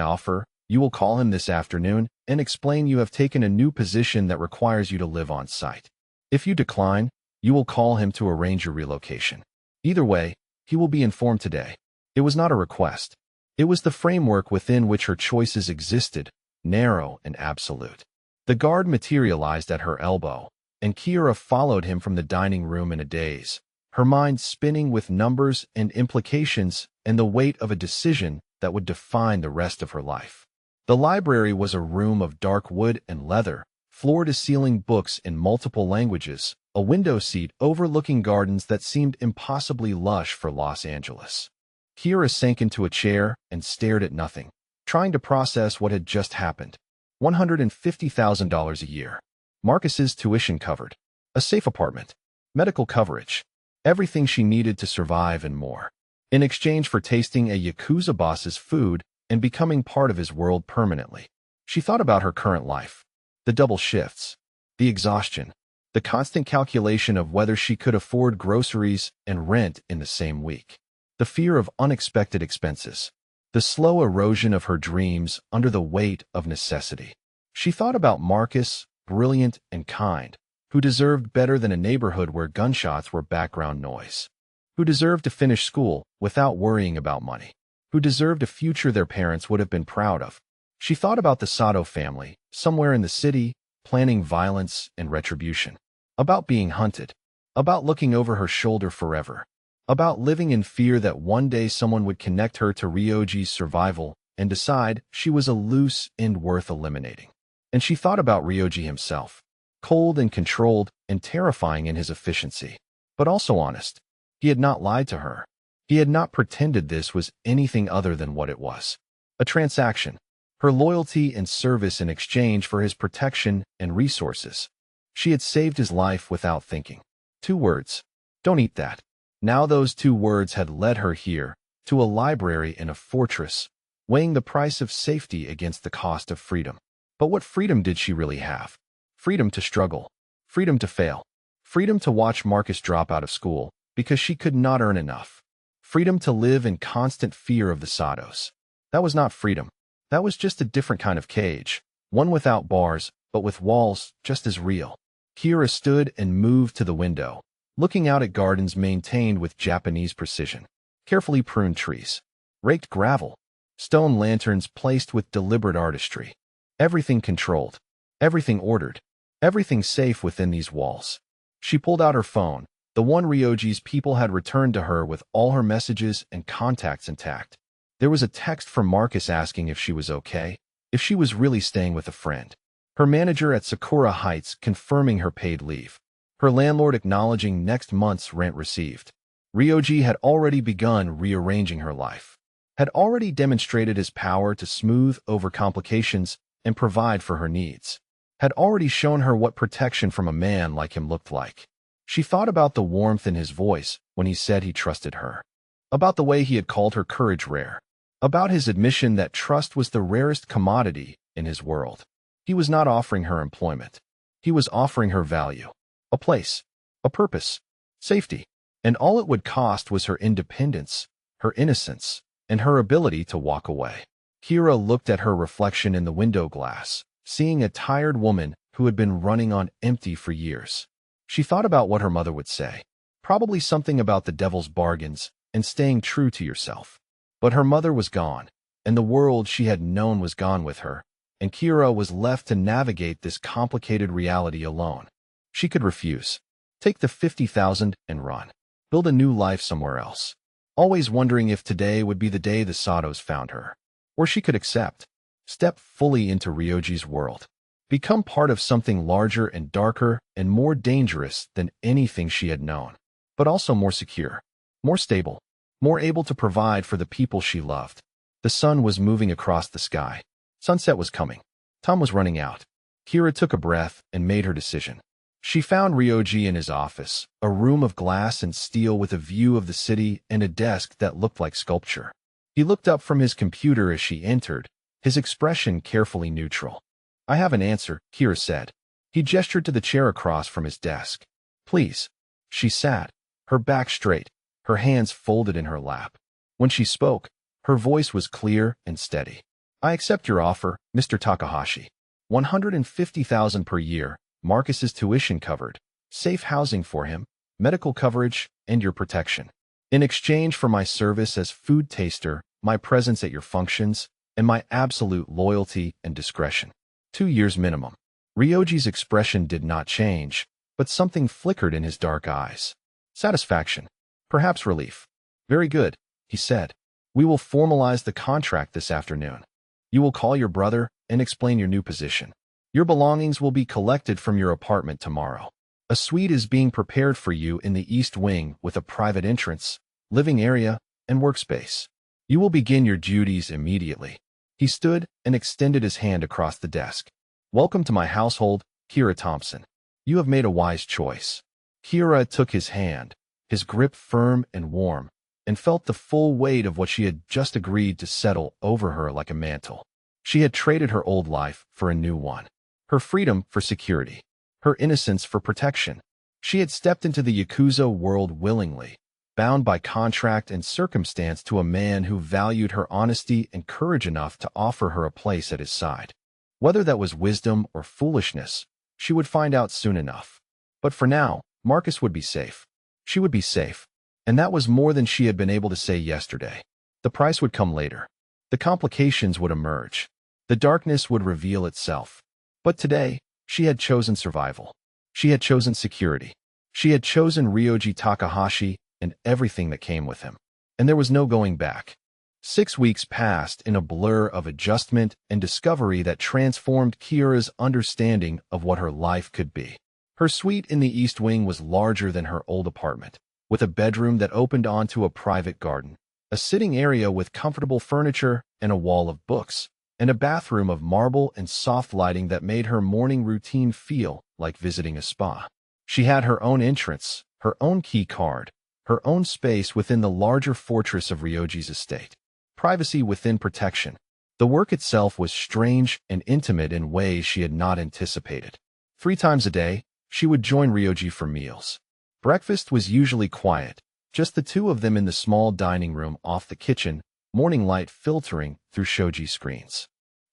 offer, you will call him this afternoon and explain you have taken a new position that requires you to live on site. If you decline, you will call him to arrange your relocation. Either way, he will be informed today. It was not a request. It was the framework within which her choices existed, narrow and absolute. The guard materialized at her elbow, and Kira followed him from the dining room in a daze, her mind spinning with numbers and implications and the weight of a decision that would define the rest of her life. The library was a room of dark wood and leather, floor-to-ceiling books in multiple languages, a window seat overlooking gardens that seemed impossibly lush for Los Angeles. Kira sank into a chair and stared at nothing, trying to process what had just happened. $150,000 a year. Marcus's tuition covered. A safe apartment. Medical coverage. Everything she needed to survive and more. In exchange for tasting a Yakuza boss's food and becoming part of his world permanently. She thought about her current life. The double shifts. The exhaustion. The constant calculation of whether she could afford groceries and rent in the same week. The fear of unexpected expenses. The slow erosion of her dreams under the weight of necessity. She thought about Marcus, brilliant and kind, who deserved better than a neighborhood where gunshots were background noise. who deserved to finish school without worrying about money, who deserved a future their parents would have been proud of. She thought about the Sato family, somewhere in the city, planning violence and retribution, about being hunted, about looking over her shoulder forever, about living in fear that one day someone would connect her to Ryoji's survival and decide she was a loose end worth eliminating. And she thought about Ryoji himself, cold and controlled and terrifying in his efficiency, but also honest. He had not lied to her. He had not pretended this was anything other than what it was. A transaction, her loyalty and service in exchange for his protection and resources. She had saved his life without thinking. 2 words. Don't eat that. Now those 2 words had led her here, to a library in a fortress, weighing the price of safety against the cost of freedom. But what freedom did she really have? Freedom to struggle. Freedom to fail. Freedom to watch Marcus drop out of school because she could not earn enough. Freedom to live in constant fear of the Satos. That was not freedom. That was just a different kind of cage, one without bars, but with walls just as real. Kira stood and moved to the window, looking out at gardens maintained with Japanese precision, carefully pruned trees, raked gravel, stone lanterns placed with deliberate artistry. Everything controlled, everything ordered, everything safe within these walls. She pulled out her phone, the one Ryoji's people had returned to her with all her messages and contacts intact. There was a text from Marcus asking if she was okay, if she was really staying with a friend. Her manager at Sakura Heights confirming her paid leave. Her landlord acknowledging next month's rent received. Ryoji had already begun rearranging her life, had already demonstrated his power to smooth over complications and provide for her needs, had already shown her what protection from a man like him looked like. She thought about the warmth in his voice when he said he trusted her, about the way he had called her courage rare, about his admission that trust was the rarest commodity in his world. He was not offering her employment. He was offering her value, a place, a purpose, safety, and all it would cost was her independence, her innocence, and her ability to walk away. Kira looked at her reflection in the window glass, seeing a tired woman who had been running on empty for years. She thought about what her mother would say, probably something about the devil's bargains and staying true to yourself. But her mother was gone, and the world she had known was gone with her, and Kira was left to navigate this complicated reality alone. She could refuse, take the 50,000 and run, build a new life somewhere else, always wondering if today would be the day the Satos found her. Or she could accept, step fully into Ryoji's world, become part of something larger and darker and more dangerous than anything she had known, but also more secure, more stable, more able to provide for the people she loved. The sun was moving across the sky. Sunset was coming. Time was running out. Kira took a breath and made her decision. She found Ryoji in his office, a room of glass and steel with a view of the city and a desk that looked like sculpture. He looked up from his computer as she entered, his expression carefully neutral. "I have an answer," Kira said. He gestured to the chair across from his desk. "Please." She sat, her back straight, her hands folded in her lap. When she spoke, her voice was clear and steady. "I accept your offer, Mr. Takahashi. 150,000 per year, Marcus's tuition covered, safe housing for him, medical coverage, and your protection. In exchange for my service as food taster, my presence at your functions, and my absolute loyalty and discretion. 2 years minimum." Ryoji's expression did not change, but something flickered in his dark eyes. Satisfaction. Perhaps relief. "Very good," he said. "We will formalize the contract this afternoon. You will call your brother and explain your new position. Your belongings will be collected from your apartment tomorrow. A suite is being prepared for you in the East Wing with a private entrance, living area, and workspace. You will begin your duties immediately." He stood and extended his hand across the desk. "Welcome to my household, Kira Thompson. You have made a wise choice." Kira took his hand, his grip firm and warm, and felt the full weight of what she had just agreed to settle over her like a mantle. She had traded her old life for a new one, her freedom for security, her innocence for protection. She had stepped into the Yakuza world willingly, bound by contract and circumstance to a man who valued her honesty and courage enough to offer her a place at his side. Whether that was wisdom or foolishness, she would find out soon enough. But for now, Marcus would be safe. She would be safe. And that was more than she had been able to say yesterday. The price would come later. The complications would emerge. The darkness would reveal itself. But today, she had chosen survival. She had chosen security. She had chosen Ryoji Takahashi and everything that came with him. And there was no going back. 6 weeks passed in a blur of adjustment and discovery that transformed Kira's understanding of what her life could be. Her suite in the East Wing was larger than her old apartment, with a bedroom that opened onto a private garden, a sitting area with comfortable furniture and a wall of books, and a bathroom of marble and soft lighting that made her morning routine feel like visiting a spa. She had her own entrance, her own key card, her own space within the larger fortress of Ryoji's estate. Privacy within protection. The work itself was strange and intimate in ways she had not anticipated. 3 times a day, she would join Ryoji for meals. Breakfast was usually quiet, just the two of them in the small dining room off the kitchen, morning light filtering through shoji screens.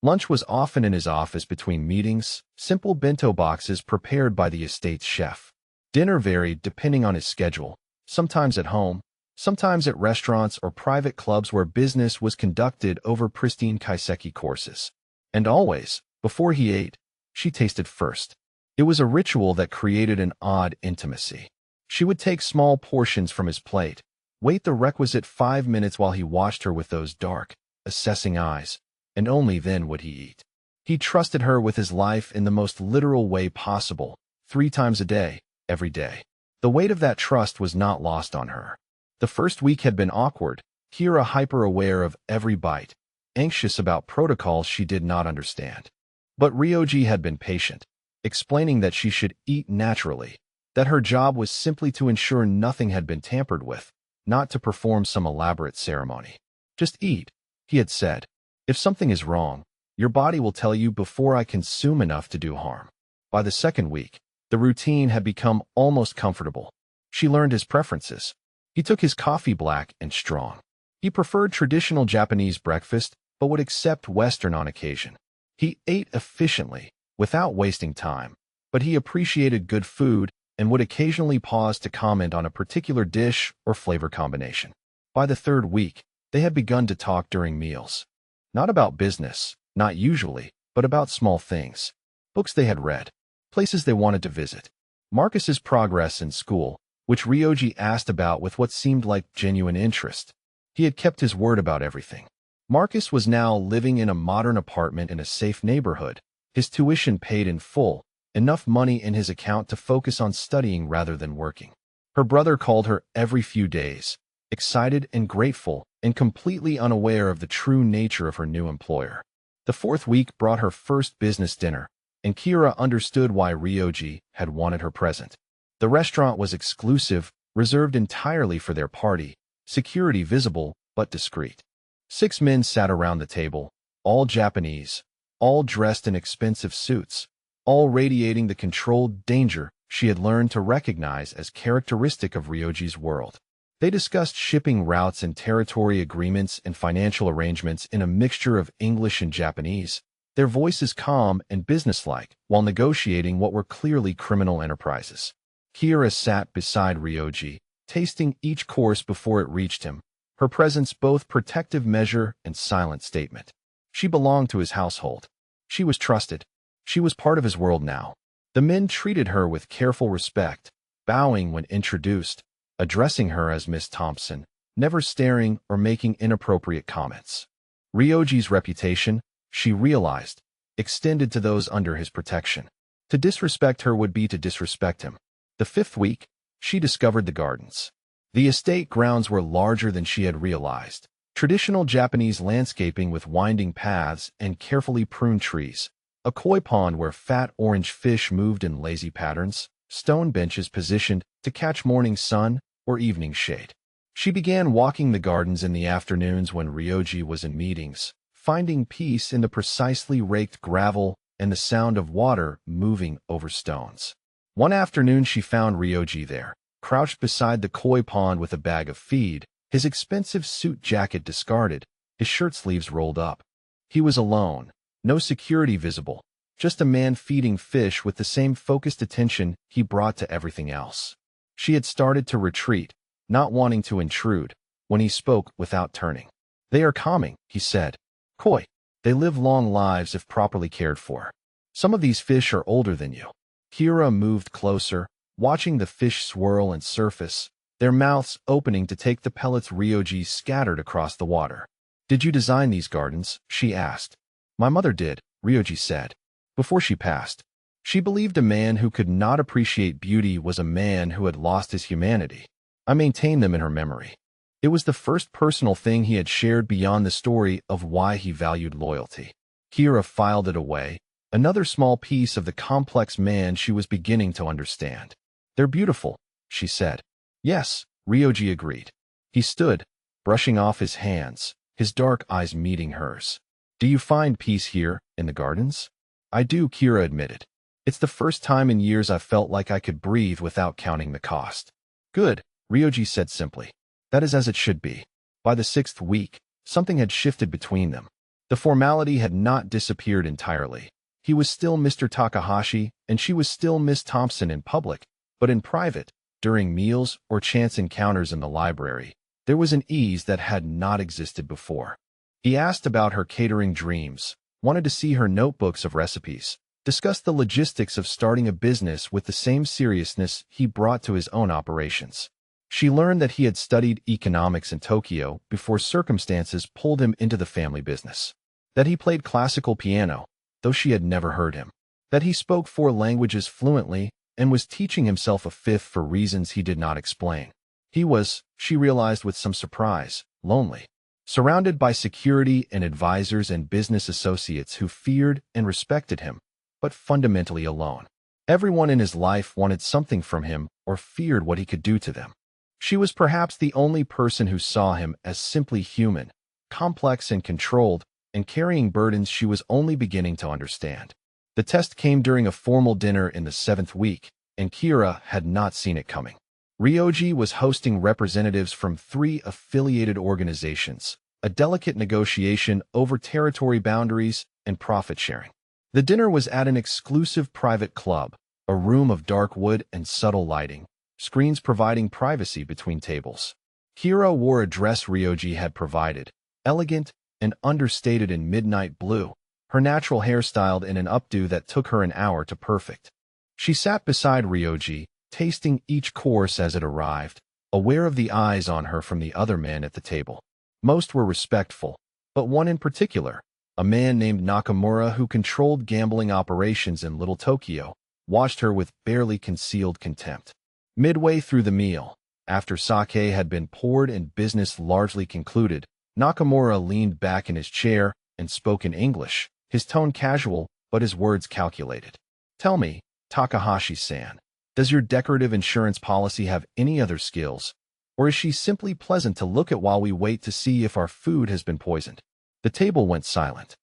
Lunch was often in his office between meetings, simple bento boxes prepared by the estate's chef. Dinner varied depending on his schedule, sometimes at home, sometimes at restaurants or private clubs where business was conducted over pristine kaiseki courses. And always, before he ate, she tasted first. It was a ritual that created an odd intimacy. She would take small portions from his plate, wait the requisite 5 minutes while he watched her with those dark, assessing eyes, and only then would he eat. He trusted her with his life in the most literal way possible, 3 times a day, every day. The weight of that trust was not lost on her. The first week had been awkward, Kira hyper-aware of every bite, anxious about protocols she did not understand. But Ryoji had been patient, explaining that she should eat naturally, that her job was simply to ensure nothing had been tampered with, not to perform some elaborate ceremony. Just eat, he had said. If something is wrong, your body will tell you before I consume enough to do harm. By the second week, the routine had become almost comfortable. She learned his preferences. He took his coffee black and strong. He preferred traditional Japanese breakfast, but would accept Western on occasion. He ate efficiently, without wasting time, but he appreciated good food and would occasionally pause to comment on a particular dish or flavor combination. By the third week, they had begun to talk during meals. Not about business, not usually, but about small things. Books they had read, places they wanted to visit. Marcus's progress in school, which Ryoji asked about with what seemed like genuine interest. He had kept his word about everything. Marcus was now living in a modern apartment in a safe neighborhood, his tuition paid in full, enough money in his account to focus on studying rather than working. Her brother called her every few days, excited and grateful, and completely unaware of the true nature of her new employer. The 4th week brought her first business dinner, and Kira understood why Ryoji had wanted her present. The restaurant was exclusive, reserved entirely for their party, security visible but discreet. 6 men sat around the table, all Japanese, all dressed in expensive suits, all radiating the controlled danger she had learned to recognize as characteristic of Ryoji's world. They discussed shipping routes and territory agreements and financial arrangements in a mixture of English and Japanese, their voices calm and businesslike while negotiating what were clearly criminal enterprises. Kira sat beside Ryoji, tasting each course before it reached him, her presence both protective measure and silent statement. She belonged to his household. She was trusted. She was part of his world now. The men treated her with careful respect, bowing when introduced, addressing her as Miss Thompson, never staring or making inappropriate comments. Ryoji's reputation, she realized, extended to those under his protection. To disrespect her would be to disrespect him. The 5th week, she discovered the gardens. The estate grounds were larger than she had realized. Traditional Japanese landscaping with winding paths and carefully pruned trees. A koi pond where fat orange fish moved in lazy patterns. Stone benches positioned to catch morning sun or evening shade. She began walking the gardens in the afternoons when Ryoji was in meetings, finding peace in the precisely raked gravel and the sound of water moving over stones. One afternoon she found Ryoji there, crouched beside the koi pond with a bag of feed, his expensive suit jacket discarded, his shirt sleeves rolled up. He was alone, no security visible, just a man feeding fish with the same focused attention he brought to everything else. She had started to retreat, not wanting to intrude, when he spoke without turning. They are calming, he said. Koi. They live long lives if properly cared for. Some of these fish are older than you. Kira moved closer, watching the fish swirl and surface, their mouths opening to take the pellets Ryoji scattered across the water. Did you design these gardens? She asked. My mother did, Ryoji said. Before she passed, she believed a man who could not appreciate beauty was a man who had lost his humanity. I maintained them in her memory. It was the first personal thing he had shared beyond the story of why he valued loyalty. Kira filed it away, another small piece of the complex man she was beginning to understand. They're beautiful, she said. Yes, Ryoji agreed. He stood, brushing off his hands, his dark eyes meeting hers. Do you find peace here, in the gardens? I do, Kira admitted. It's the first time in years I've felt like I could breathe without counting the cost. Good, Ryoji said simply. That is as it should be. By the 6th week, something had shifted between them. The formality had not disappeared entirely. He was still Mr. Takahashi, and she was still Miss Thompson in public, but in private, during meals or chance encounters in the library, there was an ease that had not existed before. He asked about her catering dreams, wanted to see her notebooks of recipes, discussed the logistics of starting a business with the same seriousness he brought to his own operations. She learned that he had studied economics in Tokyo before circumstances pulled him into the family business, that he played classical piano, though she had never heard him, that he spoke 4 languages fluently and was teaching himself a 5th for reasons he did not explain. He was, she realized with some surprise, lonely, surrounded by security and advisors and business associates who feared and respected him, but fundamentally alone. Everyone in his life wanted something from him or feared what he could do to them. She was perhaps the only person who saw him as simply human, complex and controlled, and carrying burdens she was only beginning to understand. The test came during a formal dinner in the 7th week, and Kira had not seen it coming. Ryoji was hosting representatives from 3 affiliated organizations, a delicate negotiation over territory boundaries and profit sharing. The dinner was at an exclusive private club, a room of dark wood and subtle lighting, screens providing privacy between tables. Kira wore a dress Ryoji had provided, elegant and understated in midnight blue, her natural hair styled in an updo that took her an hour to perfect. She sat beside Ryoji, tasting each course as it arrived, aware of the eyes on her from the other men at the table. Most were respectful, but one in particular, a man named Nakamura who controlled gambling operations in Little Tokyo, watched her with barely concealed contempt. Midway through the meal, after sake had been poured and business largely concluded, Nakamura leaned back in his chair and spoke in English, his tone casual, but his words calculated. Tell me, Takahashi-san, does your decorative insurance policy have any other skills, or is she simply pleasant to look at while we wait to see if our food has been poisoned? The table went silent.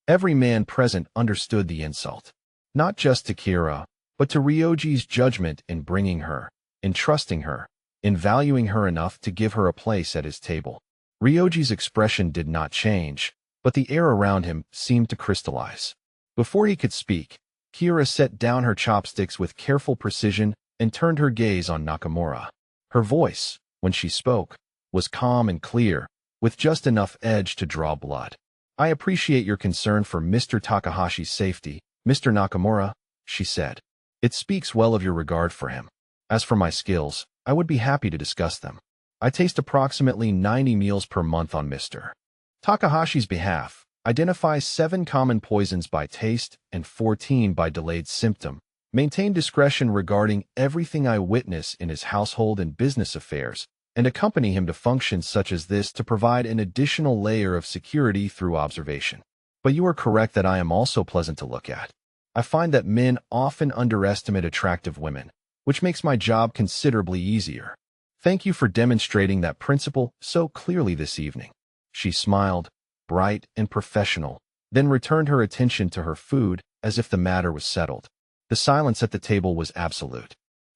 Every man present understood the insult, not just to Kira, but to Ryoji's judgment in bringing her, in trusting her, in valuing her enough to give her a place at his table. Ryoji's expression did not change, but the air around him seemed to crystallize. Before he could speak, Kira set down her chopsticks with careful precision and turned her gaze on Nakamura. Her voice, when she spoke, was calm and clear, with just enough edge to draw blood. I appreciate your concern for Mr. Takahashi's safety, Mr. Nakamura, she said. It speaks well of your regard for him. As for my skills, I would be happy to discuss them. I taste approximately 90 meals per month on Mr. Takahashi's behalf, identify 7 common poisons by taste and 14 by delayed symptom, maintain discretion regarding everything I witness in his household and business affairs, and accompany him to functions such as this to provide an additional layer of security through observation. But you are correct that I am also pleasant to look at. I find that men often underestimate attractive women, which makes my job considerably easier. Thank you for demonstrating that principle so clearly this evening. She smiled, bright and professional, then returned her attention to her food as if the matter was settled. The silence at the table was absolute.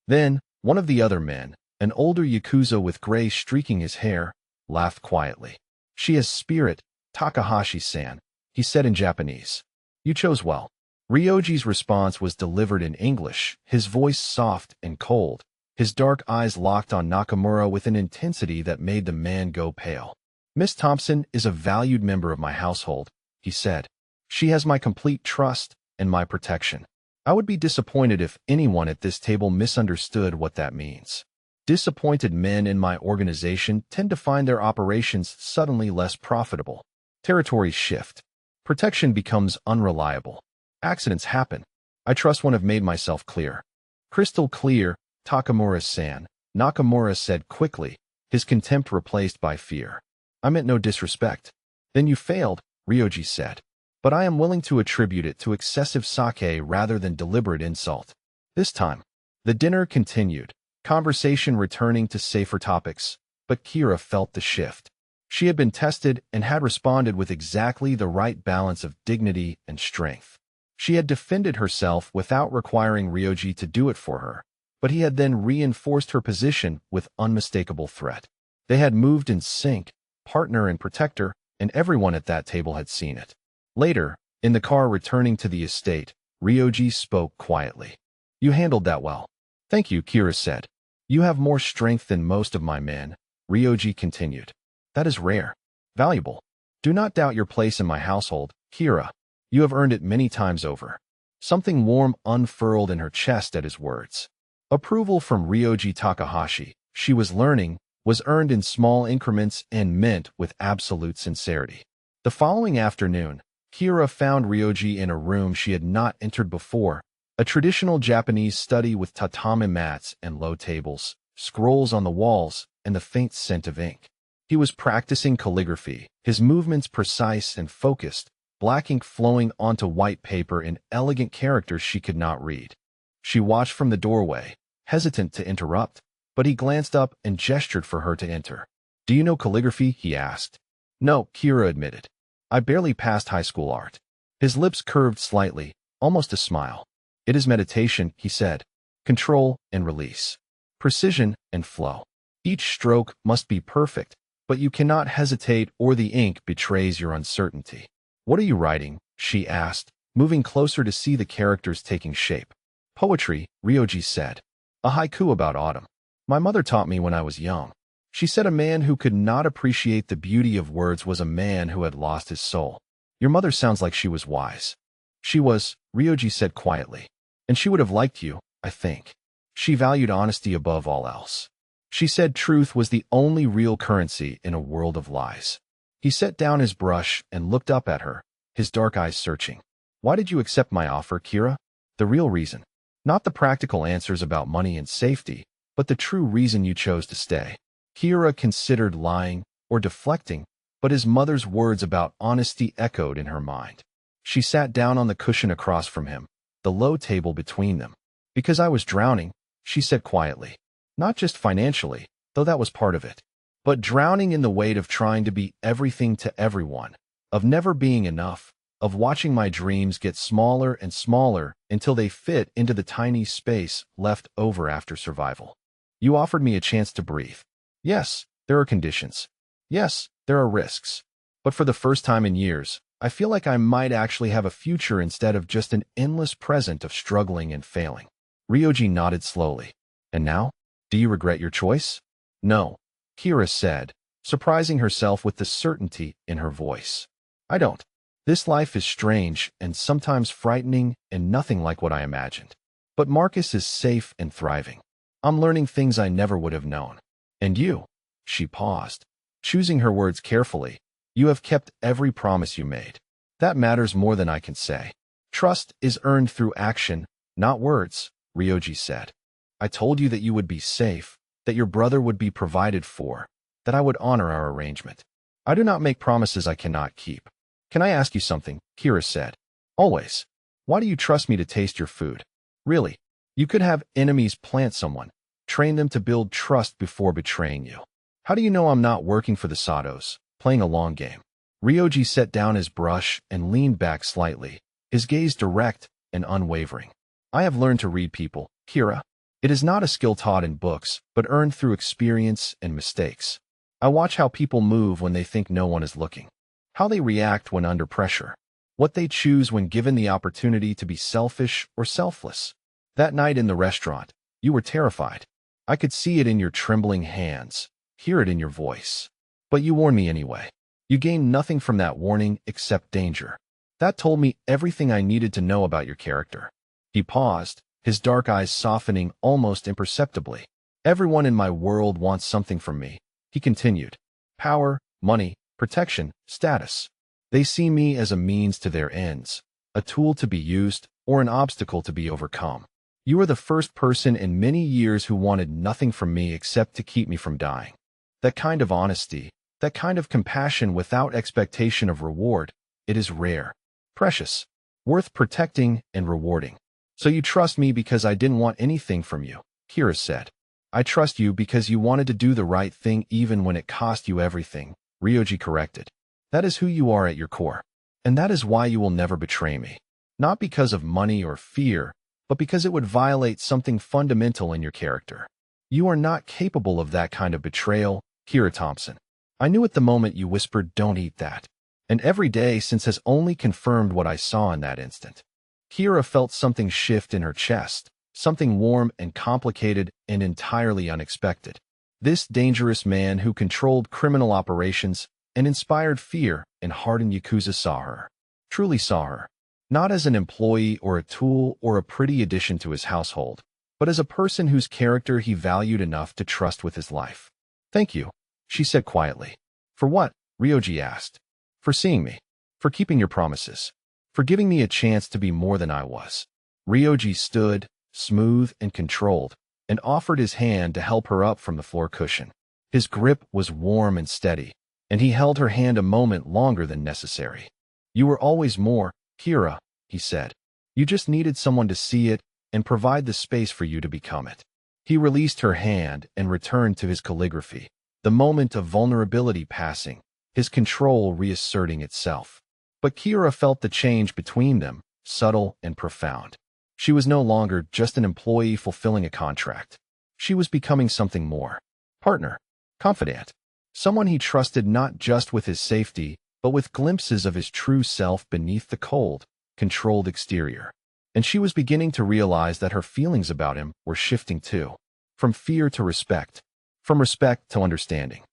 Then, one of the other men, an older yakuza with gray streaking his hair, laughed quietly. She has spirit, Takahashi-san, he said in Japanese. You chose well. Ryoji's response was delivered in English, his voice soft and cold, His dark eyes locked on Nakamura with an intensity that made the man go pale. "Miss Thompson is a valued member of my household," he said. "She has my complete trust and my protection. I would be disappointed if anyone at this table misunderstood what that means. Disappointed men in my organization tend to find their operations suddenly less profitable. Territories shift. Protection becomes unreliable. Accidents happen. I trust when I've made myself clear." "Crystal clear, Takamura-san," Nakamura said quickly, his contempt replaced by fear. "I meant no disrespect." "Then you failed," Ryoji said. "But I am willing to attribute it to excessive sake rather than deliberate insult." This time, the dinner continued, conversation returning to safer topics, but Kira felt the shift. She had been tested and had responded with exactly the right balance of dignity and strength. She had defended herself without requiring Ryoji to do it for her, but he had then reinforced her position with unmistakable threat. They had moved in sync, partner and protector, and everyone at that table had seen it. Later, in the car returning to the estate, Ryoji spoke quietly. "You handled that well." "Thank you," Kira said. "You have more strength than most of my men," Ryoji continued. "That is rare. Valuable. Do not doubt your place in my household, Kira. You have earned it many times over." Something warm unfurled in her chest at his words. Approval from Ryoji Takahashi, she was learning, was earned in small increments and meant with absolute sincerity. The following afternoon, Kira found Ryoji in a room she had not entered before, a traditional Japanese study with tatami mats and low tables, scrolls on the walls, and the faint scent of ink. He was practicing calligraphy, his movements precise and focused, black ink flowing onto white paper in elegant characters she could not read. She watched from the doorway, hesitant to interrupt, but he glanced up and gestured for her to enter. "Do you know calligraphy?" he asked. "No," Kira admitted. "I barely passed high school art." His lips curved slightly, almost a smile. "It is meditation," he said. "Control and release. Precision and flow. Each stroke must be perfect, but you cannot hesitate or the ink betrays your uncertainty." "What are you writing?" she asked, moving closer to see the characters taking shape. "Poetry," Ryoji said. "A haiku about autumn. My mother taught me when I was young. She said a man who could not appreciate the beauty of words was a man who had lost his soul." "Your mother sounds like she was wise." "She was," Ryoji said quietly. "And she would have liked you, I think. She valued honesty above all else. She said truth was the only real currency in a world of lies." He set down his brush and looked up at her, his dark eyes searching. "Why did you accept my offer, Kira?" "The real reason. Not the practical answers about money and safety, but the true reason you chose to stay." Kira considered lying or deflecting, but his mother's words about honesty echoed in her mind. She sat down on the cushion across from him, the low table between them. "Because I was drowning," she said quietly. "Not just financially, though that was part of it, but drowning in the weight of trying to be everything to everyone, of never being enough, of watching my dreams get smaller and smaller until they fit into the tiny space left over after survival. You offered me a chance to breathe. Yes, there are conditions. Yes, there are risks. But for the first time in years, I feel like I might actually have a future instead of just an endless present of struggling and failing." Ryoji nodded slowly. "And now? Do you regret your choice?" "No," Kira said, surprising herself with the certainty in her voice. "I don't. This life is strange and sometimes frightening and nothing like what I imagined. But Marcus is safe and thriving. I'm learning things I never would have known. And you," she paused, choosing her words carefully, "you have kept every promise you made. That matters more than I can say. Trust is earned through action, not words," Ryoji said. "I told you that you would be safe, that your brother would be provided for, that I would honor our arrangement. I do not make promises I cannot keep." "Can I ask you something?" Kira said. "Always. Why do you trust me to taste your food? Really, you could have enemies plant someone, train them to build trust before betraying you. How do you know I'm not working for the Satos, playing a long game?" Ryoji set down his brush and leaned back slightly, his gaze direct and unwavering. "I have learned to read people, Kira. It is not a skill taught in books, but earned through experience and mistakes. I watch how people move when they think no one is looking, how they react when under pressure, what they choose when given the opportunity to be selfish or selfless. That night in the restaurant, you were terrified. I could see it in your trembling hands, hear it in your voice. But you warned me anyway. You gained nothing from that warning except danger. That told me everything I needed to know about your character." He paused, his dark eyes softening almost imperceptibly. "Everyone in my world wants something from me," he continued. "Power, money, protection, status. They see me as a means to their ends, a tool to be used, or an obstacle to be overcome. You are the first person in many years who wanted nothing from me except to keep me from dying. That kind of honesty, that kind of compassion without expectation of reward, it is rare, precious, worth protecting and rewarding. So you trust me because I didn't want anything from you," Kira said. "I trust you because you wanted to do the right thing even when it cost you everything," Ryoji corrected. "That is who you are at your core. And that is why you will never betray me. Not because of money or fear, but because it would violate something fundamental in your character. You are not capable of that kind of betrayal, Kira Thompson. I knew at the moment you whispered, 'Don't eat that.' And every day since has only confirmed what I saw in that instant." Kira felt something shift in her chest, something warm and complicated and entirely unexpected. This dangerous man who controlled criminal operations and inspired fear and hardened Yakuza saw her, truly saw her, not as an employee or a tool or a pretty addition to his household, but as a person whose character he valued enough to trust with his life. "Thank you," she said quietly. "For what?" Ryoji asked. "For seeing me. For keeping your promises. For giving me a chance to be more than I was." Ryoji stood, smooth and controlled, and offered his hand to help her up from the floor cushion. His grip was warm and steady, and he held her hand a moment longer than necessary. "You were always more, Kira," he said. "You just needed someone to see it and provide the space for you to become it." He released her hand and returned to his calligraphy, the moment of vulnerability passing, his control reasserting itself. But Kira felt the change between them, subtle and profound. She was no longer just an employee fulfilling a contract. She was becoming something more. Partner, confidant, someone he trusted not just with his safety, but with glimpses of his true self beneath the cold, controlled exterior. And she was beginning to realize that her feelings about him were shifting too. From fear to respect. From respect to understanding.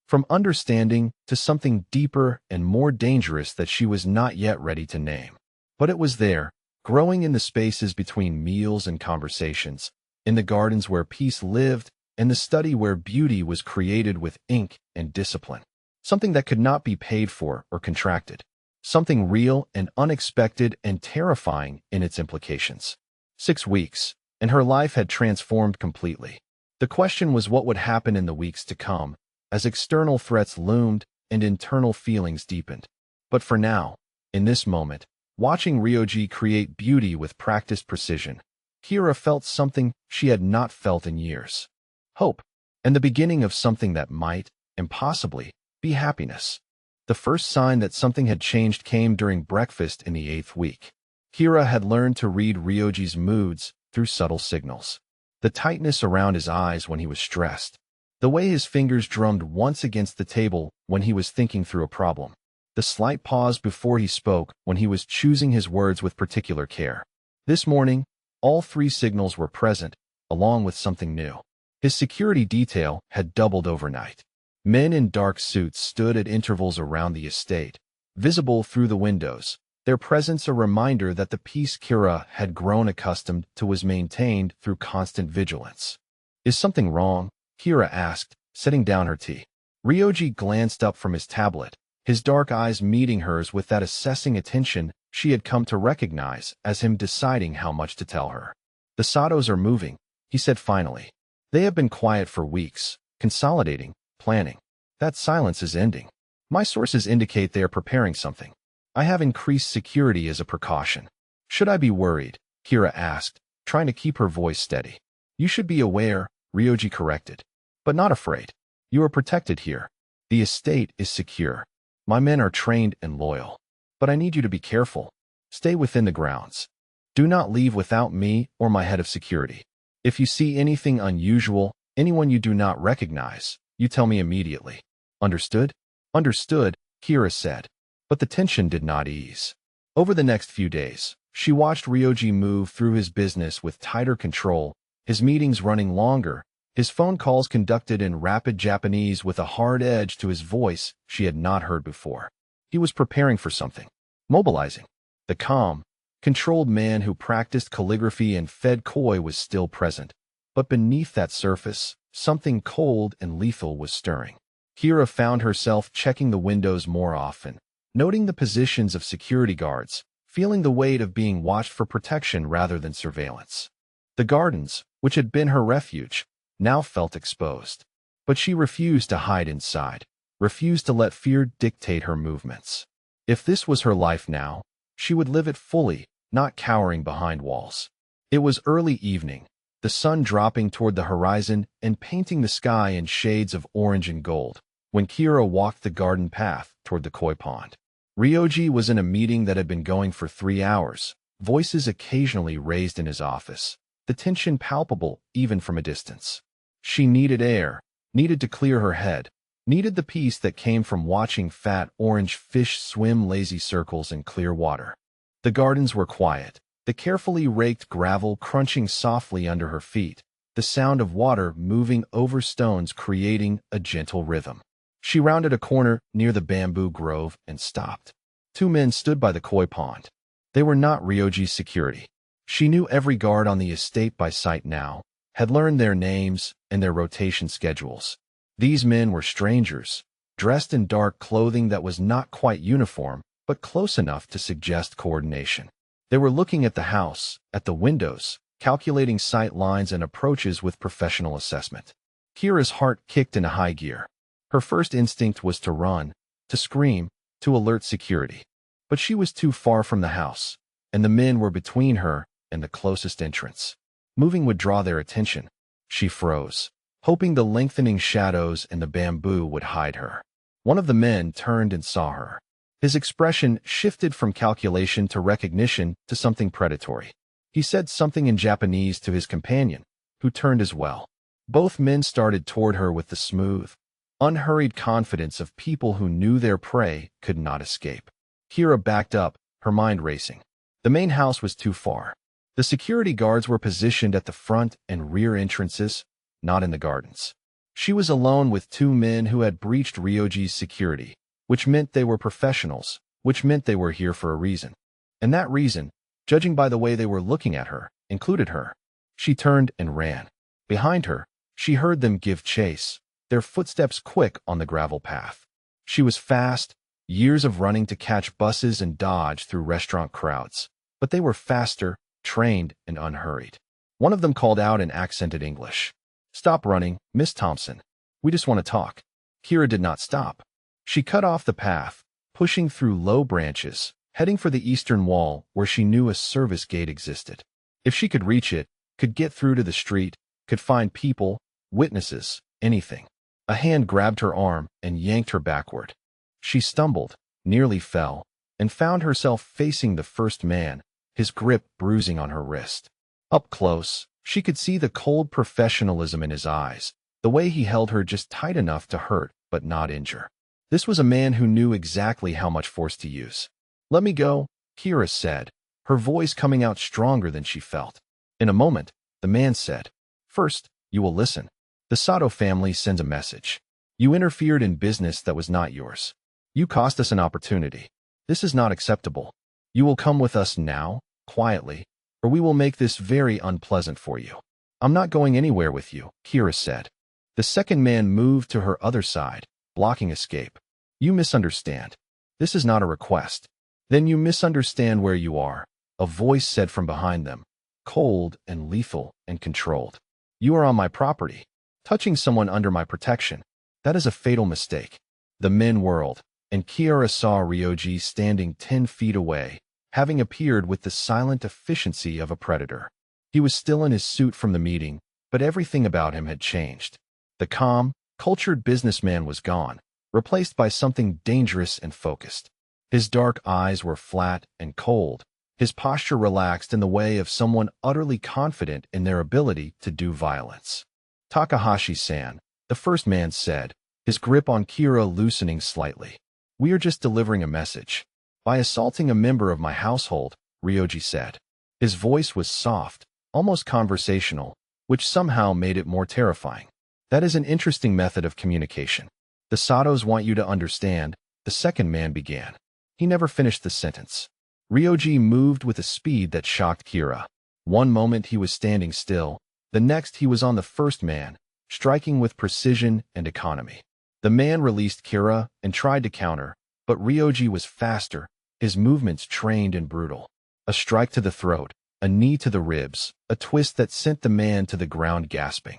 From understanding to something deeper and more dangerous that she was not yet ready to name. But it was there, growing in the spaces between meals and conversations, in the gardens where peace lived, and the study where beauty was created with ink and discipline. Something that could not be paid for or contracted. Something real and unexpected and terrifying in its implications. 6 weeks, and her life had transformed completely. The question was what would happen in the weeks to come, as external threats loomed and internal feelings deepened. But for now, in this moment, watching Ryoji create beauty with practiced precision, Kira felt something she had not felt in years. Hope, and the beginning of something that might, impossibly, be happiness. The first sign that something had changed came during breakfast in the 8th week. Kira had learned to read Ryoji's moods through subtle signals. The tightness around his eyes when he was stressed. The way his fingers drummed once against the table when he was thinking through a problem. The slight pause before he spoke when he was choosing his words with particular care. This morning, all 3 signals were present, along with something new. His security detail had doubled overnight. Men in dark suits stood at intervals around the estate, visible through the windows, their presence a reminder that the peace Kira had grown accustomed to was maintained through constant vigilance. "Is something wrong?" Kira asked, setting down her tea. Ryoji glanced up from his tablet, his dark eyes meeting hers with that assessing attention she had come to recognize as him deciding how much to tell her. "The Satos are moving," he said finally. "They have been quiet for weeks, consolidating, planning. That silence is ending. My sources indicate they are preparing something. I have increased security as a precaution." "Should I be worried?" Kira asked, trying to keep her voice steady. "You should be aware," Ryoji corrected, "but not afraid. You are protected here. The estate is secure. My men are trained and loyal. But I need you to be careful. Stay within the grounds. Do not leave without me or my head of security. If you see anything unusual, anyone you do not recognize, you tell me immediately. Understood?" "Understood," Kira said. But the tension did not ease. Over the next few days, she watched Ryoji move through his business with tighter control, his meetings running longer, His phone calls conducted in rapid Japanese with a hard edge to his voice she had not heard before. He was preparing for something. Mobilizing. The calm, controlled man who practiced calligraphy and fed koi was still present. But beneath that surface, something cold and lethal was stirring. Kira found herself checking the windows more often, noting the positions of security guards, feeling the weight of being watched for protection rather than surveillance. The gardens, which had been her refuge, now felt exposed. But she refused to hide inside, refused to let fear dictate her movements. If this was her life now, she would live it fully, not cowering behind walls. It was early evening, the sun dropping toward the horizon and painting the sky in shades of orange and gold, when Kira walked the garden path toward the koi pond. Ryoji was in a meeting that had been going for 3 hours, voices occasionally raised in his office, the tension palpable even from a distance. She needed air, needed to clear her head, needed the peace that came from watching fat orange fish swim lazy circles in clear water. The gardens were quiet, the carefully raked gravel crunching softly under her feet, the sound of water moving over stones creating a gentle rhythm. She rounded a corner near the bamboo grove and stopped. 2 men stood by the koi pond. They were not Ryoji's security. She knew every guard on the estate by sight now, had learned their names and their rotation schedules. These men were strangers, dressed in dark clothing that was not quite uniform, but close enough to suggest coordination. They were looking at the house, at the windows, calculating sight lines and approaches with professional assessment. Kira's heart kicked into high gear. Her first instinct was to run, to scream, to alert security. But she was too far from the house, and the men were between her and the closest entrance. Moving would draw their attention. She froze, hoping the lengthening shadows and the bamboo would hide her. One of the men turned and saw her. His expression shifted from calculation to recognition to something predatory. He said something in Japanese to his companion, who turned as well. Both men started toward her with the smooth, unhurried confidence of people who knew their prey could not escape. Kira backed up, her mind racing. The main house was too far. The security guards were positioned at the front and rear entrances, not in the gardens. She was alone with 2 men who had breached Ryoji's security, which meant they were professionals, which meant they were here for a reason. And that reason, judging by the way they were looking at her, included her. She turned and ran. Behind her, she heard them give chase, their footsteps quick on the gravel path. She was fast, years of running to catch buses and dodge through restaurant crowds. But they were faster, trained, and unhurried. One of them called out in accented English. "Stop running, Miss Thompson. We just want to talk." Kira did not stop. She cut off the path, pushing through low branches, heading for the eastern wall where she knew a service gate existed. If she could reach it, could get through to the street, could find people, witnesses, anything. A hand grabbed her arm and yanked her backward. She stumbled, nearly fell, and found herself facing the first man, his grip bruising on her wrist. Up close, she could see the cold professionalism in his eyes, the way he held her just tight enough to hurt but not injure. This was a man who knew exactly how much force to use. "Let me go," Kira said, her voice coming out stronger than she felt. In a moment, the man said, "First, you will listen. The Sato family sends a message. You interfered in business that was not yours. You cost us an opportunity. This is not acceptable. You will come with us now, quietly, or we will make this very unpleasant for you." "I'm not going anywhere with you," Kira said. The second man moved to her other side, blocking escape. "You misunderstand. This is not a request." "Then you misunderstand where you are," a voice said from behind them, cold and lethal and controlled. "You are on my property, touching someone under my protection. That is a fatal mistake." The men whirled, and Kira saw Ryoji standing 10 feet away, having appeared with the silent efficiency of a predator. He was still in his suit from the meeting, but everything about him had changed. The calm, cultured businessman was gone, replaced by something dangerous and focused. His dark eyes were flat and cold, his posture relaxed in the way of someone utterly confident in their ability to do violence. "Takahashi-san," the first man said, his grip on Kira loosening slightly. "We are just delivering a message. By assaulting a member of my household," Ryoji said. His voice was soft, almost conversational. which somehow made it more terrifying. That is an interesting method of communication. The Satos want you to understand, the second man began. He never finished the sentence. Ryoji moved with a speed that shocked Kira. One moment he was standing still, the next he was on the first man, striking with precision and economy. The man released Kira and tried to counter, but Ryoji was faster, his movements trained and brutal. A strike to the throat, a knee to the ribs, a twist that sent the man to the ground gasping.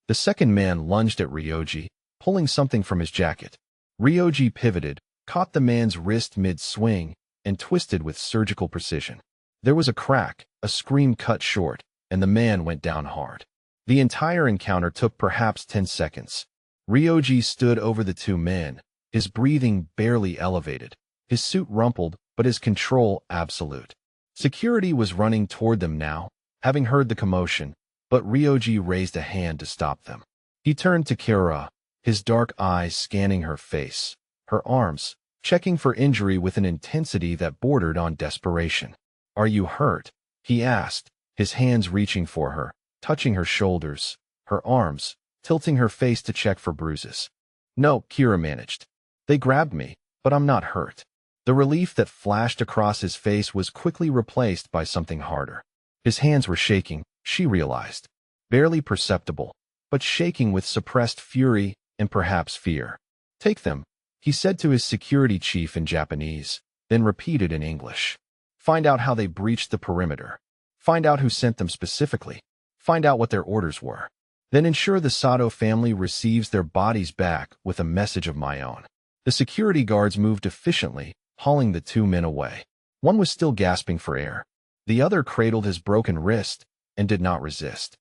The second man lunged at Ryoji, pulling something from his jacket. Ryoji pivoted, caught the man's wrist mid-swing, and twisted with surgical precision. There was a crack, a scream cut short, and the man went down hard. The entire encounter took perhaps 10 seconds. Ryoji stood over the two men, his breathing barely elevated, his suit rumpled, but his control absolute. Security was running toward them now, having heard the commotion, but Ryoji raised a hand to stop them. He turned to Kira, his dark eyes scanning her face, her arms, checking for injury with an intensity that bordered on desperation. "Are you hurt?" he asked, his hands reaching for her, touching her shoulders, her arms, tilting her face to check for bruises. "No," Kira managed. "They grabbed me, but I'm not hurt." The relief that flashed across his face was quickly replaced by something harder. His hands were shaking, she realized. Barely perceptible, but shaking with suppressed fury and perhaps fear. "Take them," he said to his security chief in Japanese, then repeated in English. "Find out how they breached the perimeter. Find out who sent them specifically. Find out what their orders were. Then ensure the Sato family receives their bodies back with a message of my own." The security guards moved efficiently, hauling the two men away. One was still gasping for air. The other cradled his broken wrist and did not resist.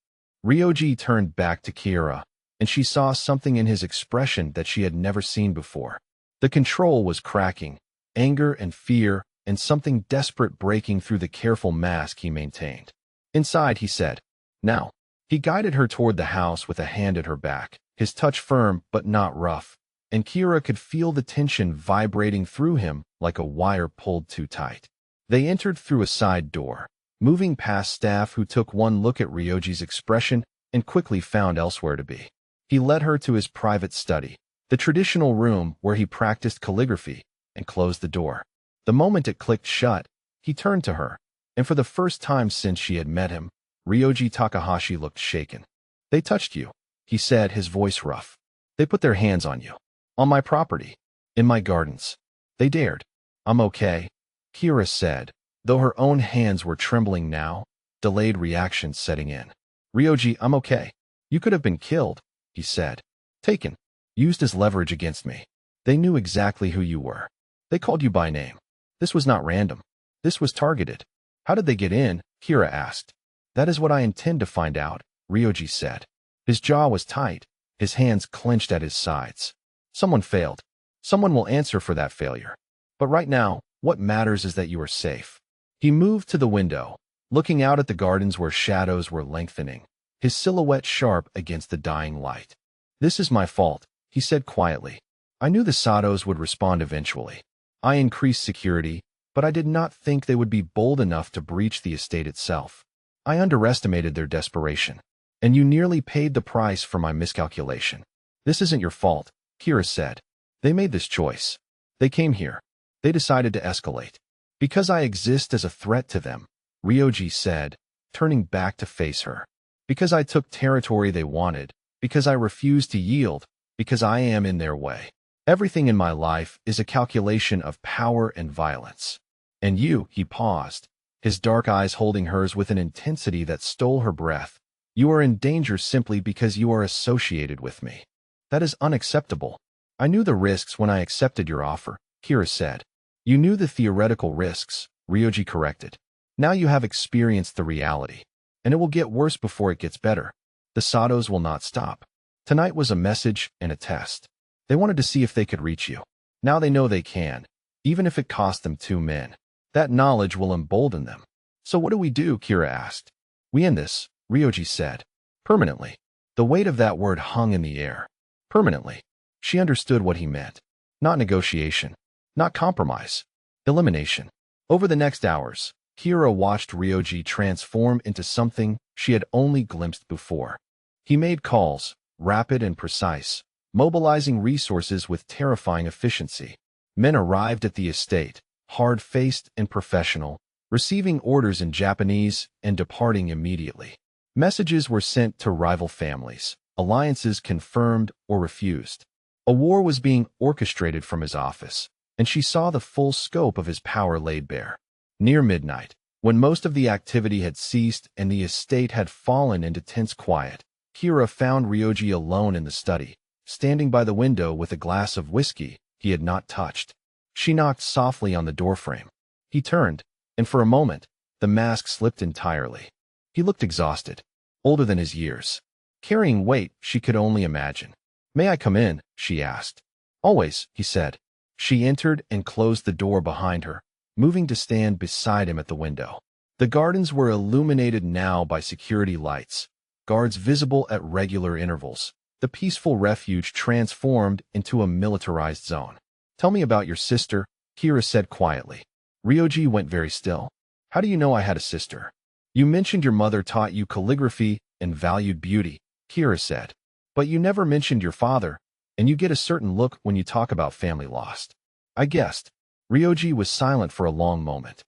Ryoji turned back to Kira, and she saw something in his expression that she had never seen before. The control was cracking, anger and fear, and something desperate breaking through the careful mask he maintained. "Inside," he said. "Now." He guided her toward the house with a hand at her back, his touch firm but not rough, and Kira could feel the tension vibrating through him like a wire pulled too tight. They entered through a side door, moving past staff who took one look at Ryoji's expression and quickly found elsewhere to be. He led her to his private study, the traditional room where he practiced calligraphy, and closed the door. The moment it clicked shut, he turned to her, and for the first time since she had met him, Ryoji Takahashi looked shaken. "They touched you," he said, his voice rough. "They put their hands on you. On my property. In my gardens. They dared." "I'm okay," Kira said, though her own hands were trembling now, delayed reactions setting in. "Ryoji, I'm okay. You could have been killed," he said. "Taken. Used as leverage against me. They knew exactly who you were. They called you by name. This was not random. This was targeted." "How did they get in?" Kira asked. "That is what I intend to find out," Ryoji said. His jaw was tight, his hands clenched at his sides. "Someone failed. Someone will answer for that failure. But right now, what matters is that you are safe." He moved to the window, looking out at the gardens where shadows were lengthening, his silhouette sharp against the dying light. "This is my fault," he said quietly. "I knew the Satos would respond eventually. I increased security, but I did not think they would be bold enough to breach the estate itself. I underestimated their desperation, and you nearly paid the price for my miscalculation." "This isn't your fault," Kira said. "They made this choice. They came here. They decided to escalate. Because I exist as a threat to them," Ryoji said, turning back to face her. "Because I took territory they wanted, because I refused to yield, because I am in their way. Everything in my life is a calculation of power and violence. And you," he paused, his dark eyes holding hers with an intensity that stole her breath, "you are in danger simply because you are associated with me. That is unacceptable." "I knew the risks when I accepted your offer," Kira said. "You knew the theoretical risks," Ryoji corrected. "Now you have experienced the reality. And it will get worse before it gets better. The Satos will not stop. Tonight was a message and a test. They wanted to see if they could reach you. Now they know they can, even if it cost them 2 men. That knowledge will embolden them." "So what do we do?" Kira asked. "We end this," Ryoji said. "Permanently." The weight of that word hung in the air. Permanently. She understood what he meant. Not negotiation. Not compromise. Elimination. Over the next hours, Kira watched Ryoji transform into something she had only glimpsed before. He made calls, rapid and precise, mobilizing resources with terrifying efficiency. Men arrived at the estate, hard-faced and professional, receiving orders in Japanese and departing immediately. Messages were sent to rival families, alliances confirmed or refused. A war was being orchestrated from his office, and she saw the full scope of his power laid bare. Near midnight, when most of the activity had ceased and the estate had fallen into tense quiet, Kira found Ryoji alone in the study, standing by the window with a glass of whiskey he had not touched. She knocked softly on the doorframe. He turned, and for a moment, the mask slipped entirely. He looked exhausted, older than his years, carrying weight she could only imagine. "May I come in?" she asked. "Always," he said. She entered and closed the door behind her, moving to stand beside him at the window. The gardens were illuminated now by security lights, guards visible at regular intervals. The peaceful refuge transformed into a militarized zone. "Tell me about your sister," Kira said quietly. Ryoji went very still. "How do you know I had a sister?" "You mentioned your mother taught you calligraphy and valued beauty," Kira said. "But you never mentioned your father, and you get a certain look when you talk about family lost." "I guessed." Ryoji was silent for a long moment.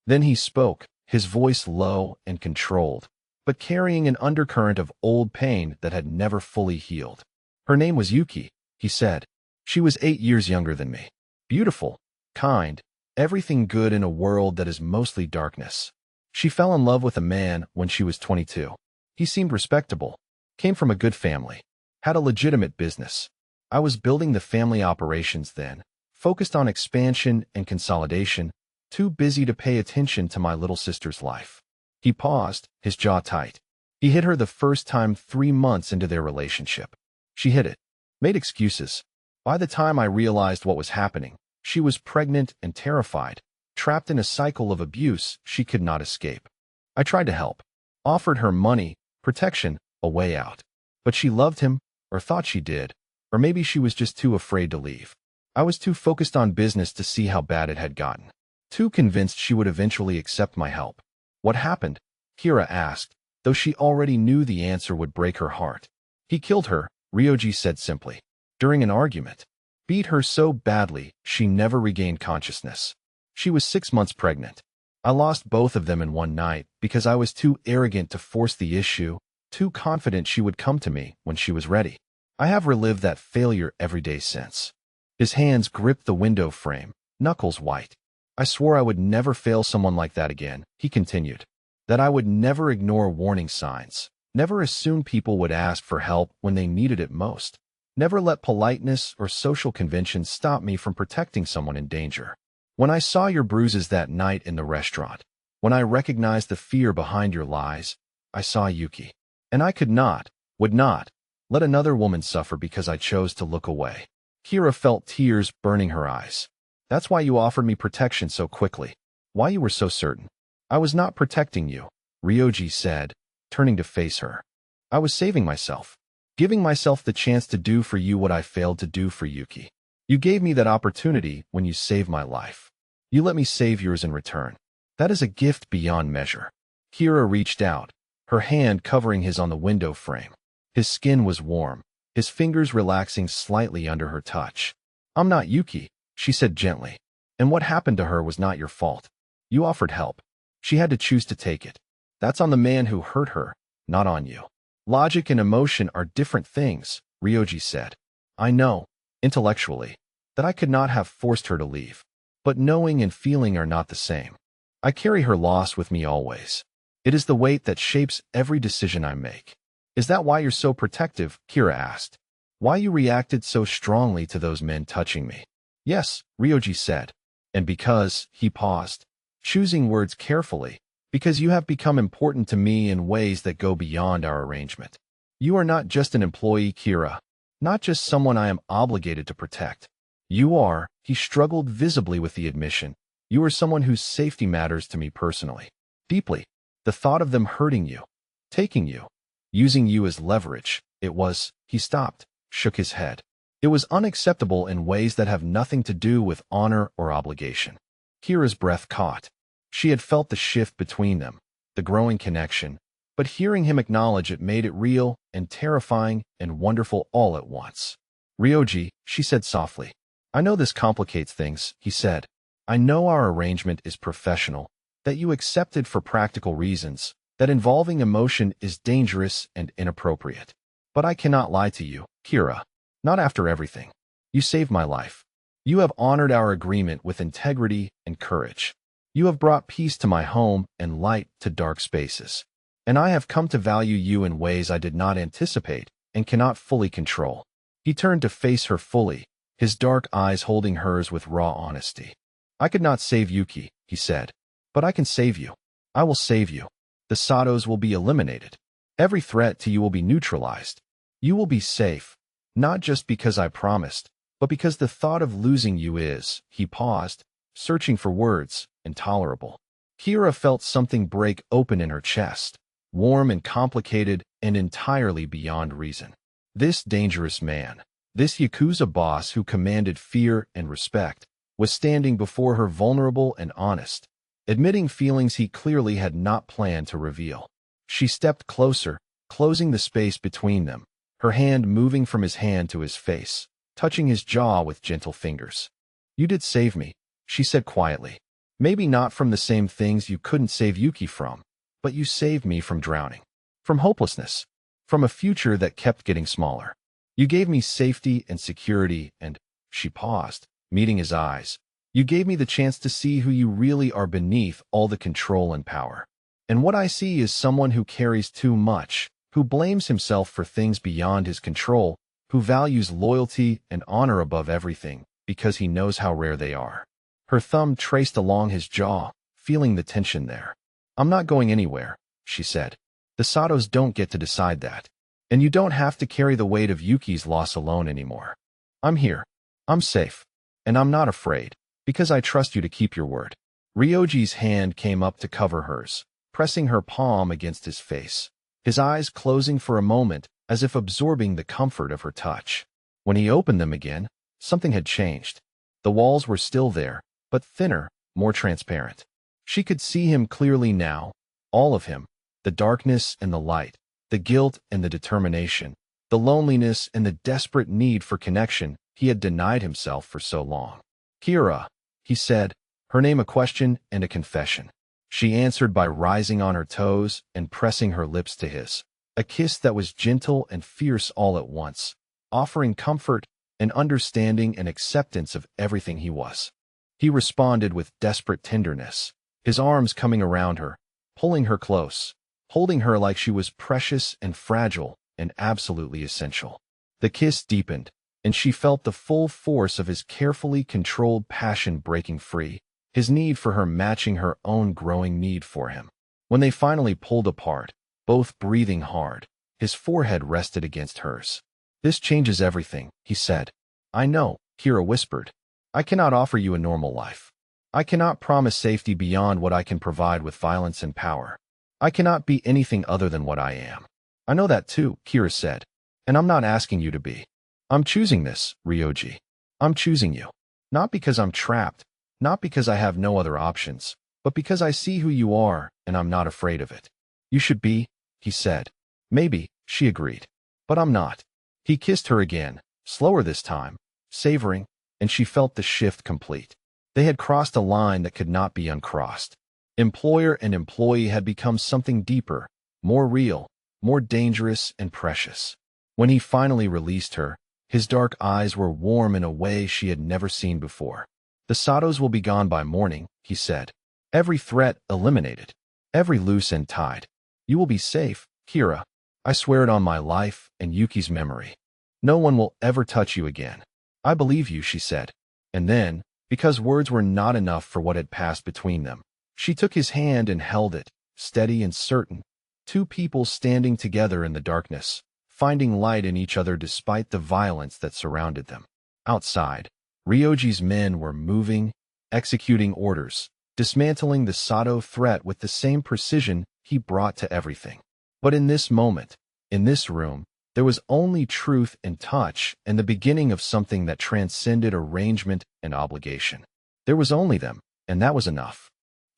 Then he spoke, his voice low and controlled, but carrying an undercurrent of old pain that had never fully healed. "Her name was Yuki," he said. "She was 8 years younger than me. Beautiful, kind, everything good in a world that is mostly darkness. She fell in love with a man when she was 22. He seemed respectable, came from a good family, had a legitimate business. I was building the family operations then, focused on expansion and consolidation, too busy to pay attention to my little sister's life." He paused, his jaw tight. He hit her the first time 3 months into their relationship. She hid it, made excuses. By the time I realized what was happening, she was pregnant and terrified, trapped in a cycle of abuse she could not escape. I tried to help, offered her money, protection, a way out. But she loved him, or thought she did, or maybe she was just too afraid to leave. I was too focused on business to see how bad it had gotten. Too convinced she would eventually accept my help. "What happened?" Kira asked, though she already knew the answer would break her heart. "He killed her," Ryoji said simply. "During an argument. Beat her so badly she never regained consciousness. She was 6 months pregnant. I lost both of them in one night because I was too arrogant to force the issue, too confident she would come to me when she was ready. I have relived that failure every day since." His hands gripped the window frame, knuckles white. "I swore I would never fail someone like that again," he continued. "That I would never ignore warning signs, never assume people would ask for help when they needed it most, never let politeness or social conventions stop me from protecting someone in danger. When I saw your bruises that night in the restaurant, when I recognized the fear behind your lies, I saw Yuki. And I could not, would not, let another woman suffer because I chose to look away." Kira felt tears burning her eyes. "That's why you offered me protection so quickly. Why you were so certain." "I was not protecting you," Ryoji said, turning to face her. "I was saving myself, giving myself the chance to do for you what I failed to do for Yuki. You gave me that opportunity when you saved my life. You let me save yours in return. That is a gift beyond measure." Kira reached out, her hand covering his on the window frame. His skin was warm, his fingers relaxing slightly under her touch. "I'm not Yuki," she said gently, "and what happened to her was not your fault. You offered help. She had to choose to take it. That's on the man who hurt her, not on you." "Logic and emotion are different things," Ryoji said. "I know, intellectually, that I could not have forced her to leave. But knowing and feeling are not the same. I carry her loss with me always. It is the weight that shapes every decision I make." "Is that why you're so protective?" Kira asked. "Why you reacted so strongly to those men touching me?" "Yes," Ryoji said. "And because," he paused, choosing words carefully, "because you have become important to me in ways that go beyond our arrangement. You are not just an employee, Kira, not just someone I am obligated to protect. You are," he struggled visibly with the admission, "you are someone whose safety matters to me personally. Deeply. The thought of them hurting you, taking you, using you as leverage, it was," he stopped, shook his head. "It was unacceptable in ways that have nothing to do with honor or obligation." Kira's breath caught. She had felt the shift between them, the growing connection, but hearing him acknowledge it made it real and terrifying and wonderful all at once. "Ryoji," she said softly. "I know this complicates things," he said. "I know our arrangement is professional, that you accepted for practical reasons, that involving emotion is dangerous and inappropriate. But I cannot lie to you, Kira. Not after everything. You saved my life. You have honored our agreement with integrity and courage. You have brought peace to my home and light to dark spaces. And I have come to value you in ways I did not anticipate and cannot fully control." He turned to face her fully, his dark eyes holding hers with raw honesty. "I could not save Yuki," he said. "But I can save you. I will save you. The Satos will be eliminated. Every threat to you will be neutralized. You will be safe, not just because I promised, but because the thought of losing you is," he paused, searching for words, "intolerable." Kira felt something break open in her chest, warm and complicated and entirely beyond reason. This dangerous man, this Yakuza boss who commanded fear and respect, was standing before her vulnerable and honest, admitting feelings he clearly had not planned to reveal. She stepped closer, closing the space between them, her hand moving from his hand to his face, touching his jaw with gentle fingers. "You did save me," she said quietly. "Maybe not from the same things you couldn't save Yuki from, but you saved me from drowning, from hopelessness, from a future that kept getting smaller. You gave me safety and security and—" She paused, meeting his eyes. "You gave me the chance to see who you really are beneath all the control and power. And what I see is someone who carries too much, who blames himself for things beyond his control, who values loyalty and honor above everything because he knows how rare they are." Her thumb traced along his jaw, feeling the tension there. "I'm not going anywhere," she said. "The Satos don't get to decide that. And you don't have to carry the weight of Yuki's loss alone anymore. I'm here. I'm safe. And I'm not afraid, because I trust you to keep your word." Ryoji's hand came up to cover hers, pressing her palm against his face, his eyes closing for a moment as if absorbing the comfort of her touch. When he opened them again, something had changed. The walls were still there, but thinner, more transparent. She could see him clearly now, all of him, the darkness and the light, the guilt and the determination, the loneliness and the desperate need for connection he had denied himself for so long. "Kira," he said, her name a question and a confession. She answered by rising on her toes and pressing her lips to his, a kiss that was gentle and fierce all at once, offering comfort and understanding and acceptance of everything he was. He responded with desperate tenderness, his arms coming around her, pulling her close, holding her like she was precious and fragile and absolutely essential. The kiss deepened, and she felt the full force of his carefully controlled passion breaking free, his need for her matching her own growing need for him. When they finally pulled apart, both breathing hard, his forehead rested against hers. "This changes everything," he said. "I know," Kira whispered. "I cannot offer you a normal life. I cannot promise safety beyond what I can provide with violence and power. I cannot be anything other than what I am." "I know that too," Kira said. "And I'm not asking you to be. I'm choosing this, Ryoji. I'm choosing you. Not because I'm trapped, not because I have no other options, but because I see who you are and I'm not afraid of it." "You should be," he said. "Maybe," she agreed. "But I'm not." He kissed her again, slower this time, savoring, and she felt the shift complete. They had crossed a line that could not be uncrossed. Employer and employee had become something deeper, more real, more dangerous and precious. When he finally released her, his dark eyes were warm in a way she had never seen before. "The Satos will be gone by morning," he said. "Every threat eliminated. Every loose end tied. You will be safe, Kira. I swear it on my life and Yuki's memory. No one will ever touch you again. I believe you," she said. And then, because words were not enough for what had passed between them, she took his hand and held it, steady and certain. Two people standing together in the darkness, finding light in each other despite the violence that surrounded them. Outside, Ryoji's men were moving, executing orders, dismantling the Sato threat with the same precision he brought to everything. But in this moment, in this room, there was only truth and touch and the beginning of something that transcended arrangement and obligation. There was only them, and that was enough.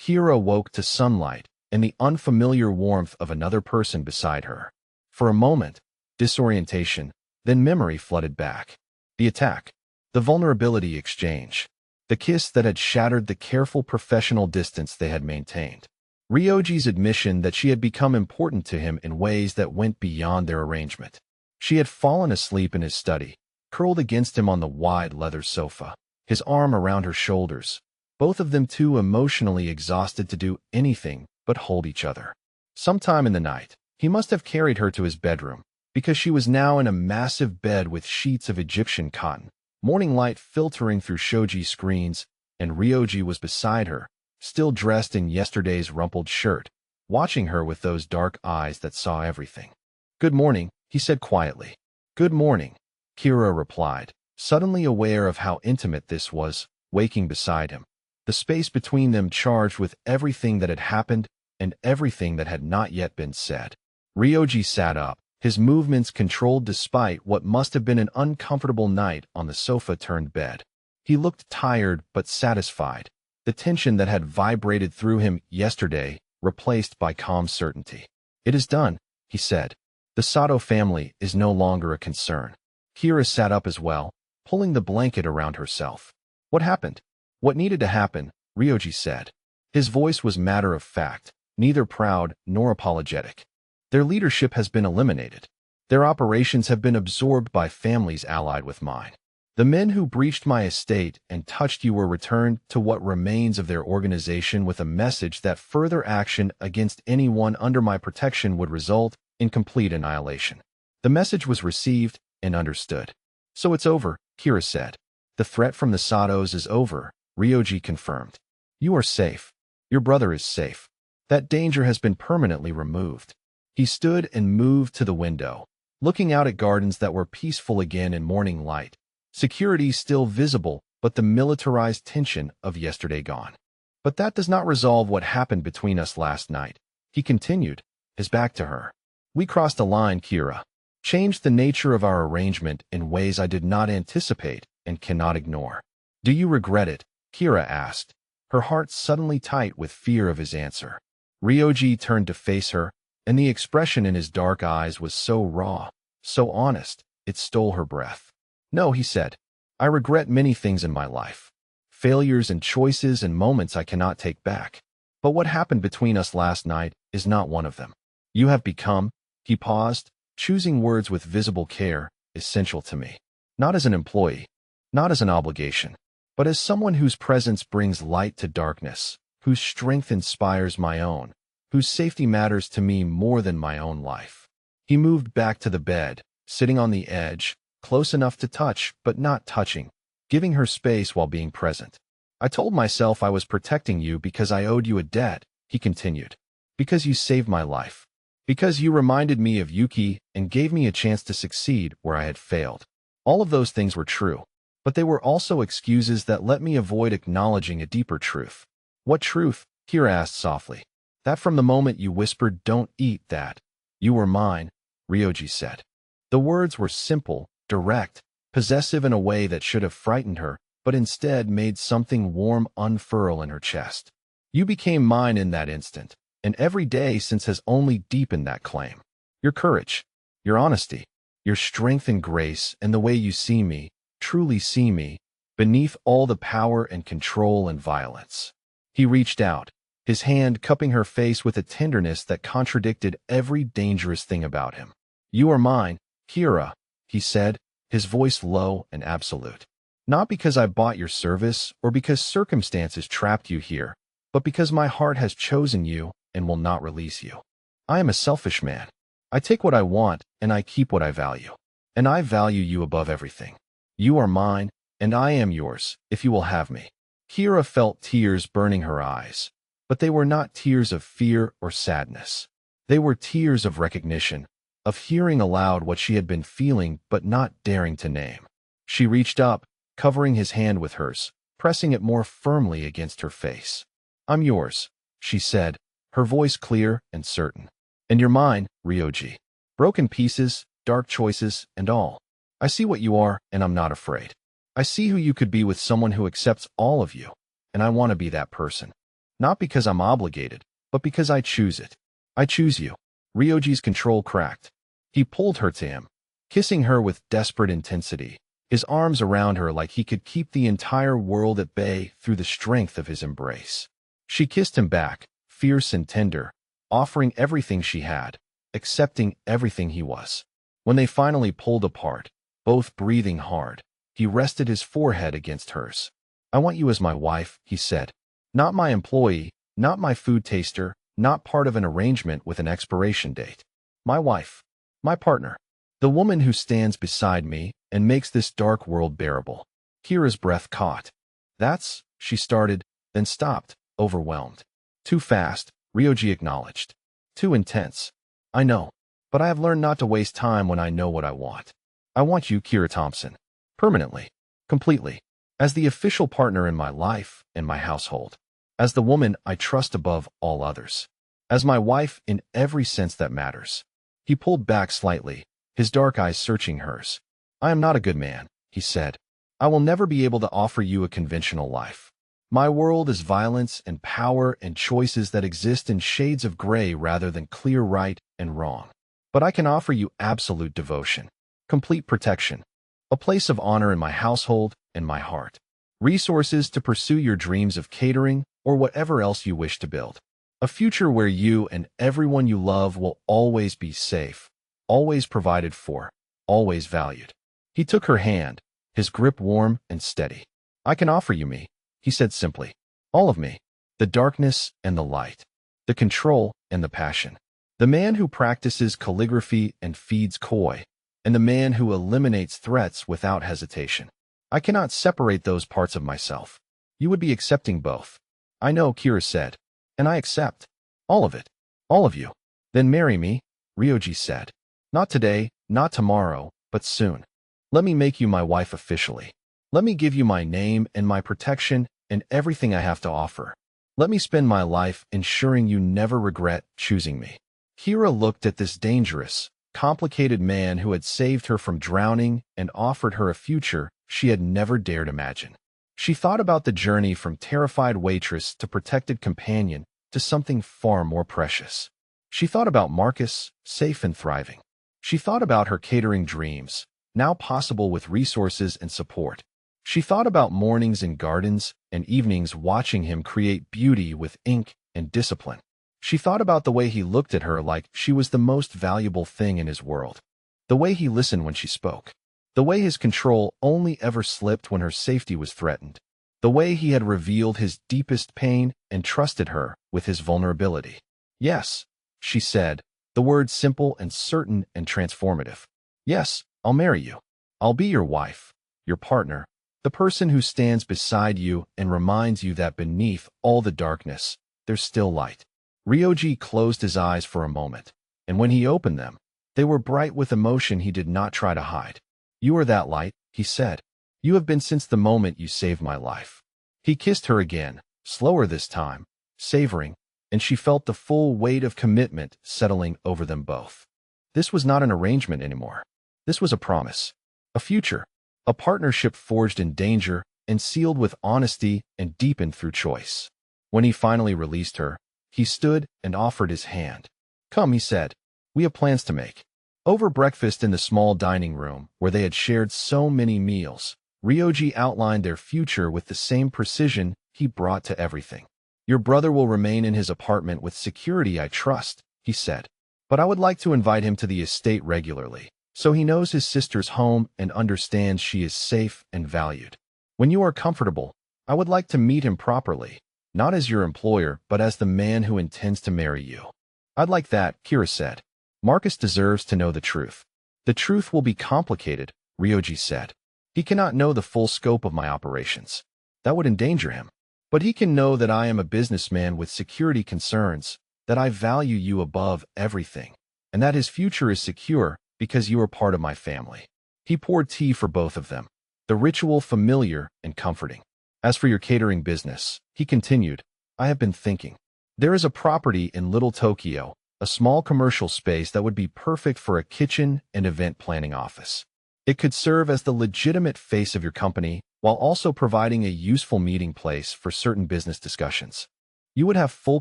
Kira woke to sunlight and the unfamiliar warmth of another person beside her. For a moment, disorientation, then memory flooded back. The attack, the vulnerability exchange, the kiss that had shattered the careful professional distance they had maintained. Ryoji's admission that she had become important to him in ways that went beyond their arrangement. She had fallen asleep in his study, curled against him on the wide leather sofa, his arm around her shoulders, both of them too emotionally exhausted to do anything but hold each other. Sometime in the night, he must have carried her to his bedroom, because she was now in a massive bed with sheets of Egyptian cotton, morning light filtering through shoji screens, and Ryoji was beside her, still dressed in yesterday's rumpled shirt, watching her with those dark eyes that saw everything. "Good morning," he said quietly. "Good morning," Kira replied, suddenly aware of how intimate this was, waking beside him. The space between them charged with everything that had happened and everything that had not yet been said. Ryoji sat up, his movements controlled despite what must have been an uncomfortable night on the sofa-turned bed. He looked tired but satisfied, the tension that had vibrated through him yesterday replaced by calm certainty. "It is done," he said. "The Sato family is no longer a concern." Kira sat up as well, pulling the blanket around herself. "What happened?" "What needed to happen," Ryoji said. His voice was matter of fact, neither proud nor apologetic. "Their leadership has been eliminated. Their operations have been absorbed by families allied with mine. The men who breached my estate and touched you were returned to what remains of their organization with a message that further action against anyone under my protection would result in complete annihilation." The message was received and understood. "So it's over," Kira said. "The threat from the Satos is over," Ryoji confirmed. "You are safe. Your brother is safe. That danger has been permanently removed." He stood and moved to the window, looking out at gardens that were peaceful again in morning light. Security still visible, but the militarized tension of yesterday gone. "But that does not resolve what happened between us last night," he continued, his back to her. "We crossed a line, Kira. Changed the nature of our arrangement in ways I did not anticipate and cannot ignore." "Do you regret it?" Kira asked, her heart suddenly tight with fear of his answer. Ryoji turned to face her, and the expression in his dark eyes was so raw, so honest, it stole her breath. "No," he said. "I regret many things in my life. Failures and choices and moments I cannot take back. But what happened between us last night is not one of them. You have become," he paused, choosing words with visible care, "essential to me. Not as an employee, not as an obligation, but as someone whose presence brings light to darkness, whose strength inspires my own, whose safety matters to me more than my own life." He moved back to the bed, sitting on the edge, close enough to touch but not touching, giving her space while being present. "I told myself I was protecting you because I owed you a debt," he continued. "Because you saved my life. Because you reminded me of Yuki and gave me a chance to succeed where I had failed. All of those things were true, but they were also excuses that let me avoid acknowledging a deeper truth." "What truth?" Kira asked softly. "That from the moment you whispered, 'Don't eat that,' you were mine," Ryoji said. The words were simple, direct, possessive in a way that should have frightened her, but instead made something warm unfurl in her chest. "You became mine in that instant, and every day since has only deepened that claim. Your courage, your honesty, your strength and grace, and the way you see me, truly see me, beneath all the power and control and violence." He reached out, his hand cupping her face with a tenderness that contradicted every dangerous thing about him. "You are mine, Kira," he said, his voice low and absolute. "Not because I bought your service or because circumstances trapped you here, but because my heart has chosen you and will not release you. I am a selfish man. I take what I want and I keep what I value. And I value you above everything. You are mine, and I am yours, if you will have me." Kira felt tears burning her eyes, but they were not tears of fear or sadness. They were tears of recognition, of hearing aloud what she had been feeling but not daring to name. She reached up, covering his hand with hers, pressing it more firmly against her face. "I'm yours," she said, her voice clear and certain. "And you're mine, Ryoji. Broken pieces, dark choices, and all. I see what you are, and I'm not afraid. I see who you could be with someone who accepts all of you, and I want to be that person." Not because I'm obligated, but because I choose it. I choose you. Ryoji's control cracked. He pulled her to him, kissing her with desperate intensity, his arms around her like he could keep the entire world at bay through the strength of his embrace. She kissed him back, fierce and tender, offering everything she had, accepting everything he was. When they finally pulled apart, both breathing hard, he rested his forehead against hers. I want you as my wife, he said. Not my employee, not my food taster, not part of an arrangement with an expiration date. My wife. My partner. The woman who stands beside me and makes this dark world bearable. Kira's breath caught. That's, she started, then stopped, overwhelmed. Too fast, Ryoji acknowledged. Too intense. I know, but I have learned not to waste time when I know what I want. I want you, Kira Thompson. Permanently. Completely. As the official partner in my life and my household. As the woman I trust above all others. As my wife in every sense that matters. He pulled back slightly, his dark eyes searching hers. I am not a good man, he said. I will never be able to offer you a conventional life. My world is violence and power and choices that exist in shades of gray rather than clear right and wrong. But I can offer you absolute devotion, complete protection, a place of honor in my household and my heart, resources to pursue your dreams of catering or whatever else you wish to build, a future where you and everyone you love will always be safe, always provided for, always valued. He took her hand, his grip warm and steady. I can offer you me, he said simply. All of me. The darkness and the light. The control and the passion. The man who practices calligraphy and feeds koi, and the man who eliminates threats without hesitation. I cannot separate those parts of myself. You would be accepting both. I know, Kira said. And I accept. All of it. All of you. Then marry me, Ryoji said. Not today, not tomorrow, but soon. Let me make you my wife officially. Let me give you my name and my protection and everything I have to offer. Let me spend my life ensuring you never regret choosing me. Kira looked at this dangerous, complicated man who had saved her from drowning and offered her a future she had never dared imagine. She thought about the journey from terrified waitress to protected companion to something far more precious. She thought about Marcus, safe and thriving. She thought about her catering dreams, now possible with resources and support. She thought about mornings in gardens and evenings watching him create beauty with ink and discipline. She thought about the way he looked at her like she was the most valuable thing in his world. The way he listened when she spoke. The way his control only ever slipped when her safety was threatened. The way he had revealed his deepest pain and trusted her with his vulnerability. Yes, she said, the words simple and certain and transformative. Yes, I'll marry you. I'll be your wife, your partner, the person who stands beside you and reminds you that beneath all the darkness, there's still light. Ryoji closed his eyes for a moment, and when he opened them, they were bright with emotion he did not try to hide. You are that light, he said. You have been since the moment you saved my life. He kissed her again, slower this time, savoring, and she felt the full weight of commitment settling over them both. This was not an arrangement anymore. This was a promise, a future, a partnership forged in danger and sealed with honesty and deepened through choice. When he finally released her, he stood and offered his hand. Come, he said. We have plans to make. Over breakfast in the small dining room, where they had shared so many meals, Ryoji outlined their future with the same precision he brought to everything. Your brother will remain in his apartment with security I trust, he said. But I would like to invite him to the estate regularly, so he knows his sister's home and understands she is safe and valued. When you are comfortable, I would like to meet him properly, not as your employer, but as the man who intends to marry you. I'd like that, Kira said. Marcus deserves to know the truth. The truth will be complicated, Ryoji said. He cannot know the full scope of my operations. That would endanger him. But he can know that I am a businessman with security concerns, that I value you above everything, and that his future is secure because you are part of my family. He poured tea for both of them, the ritual familiar and comforting. As for your catering business, he continued, I have been thinking. There is a property in Little Tokyo, a small commercial space that would be perfect for a kitchen and event planning office. It could serve as the legitimate face of your company while also providing a useful meeting place for certain business discussions. You would have full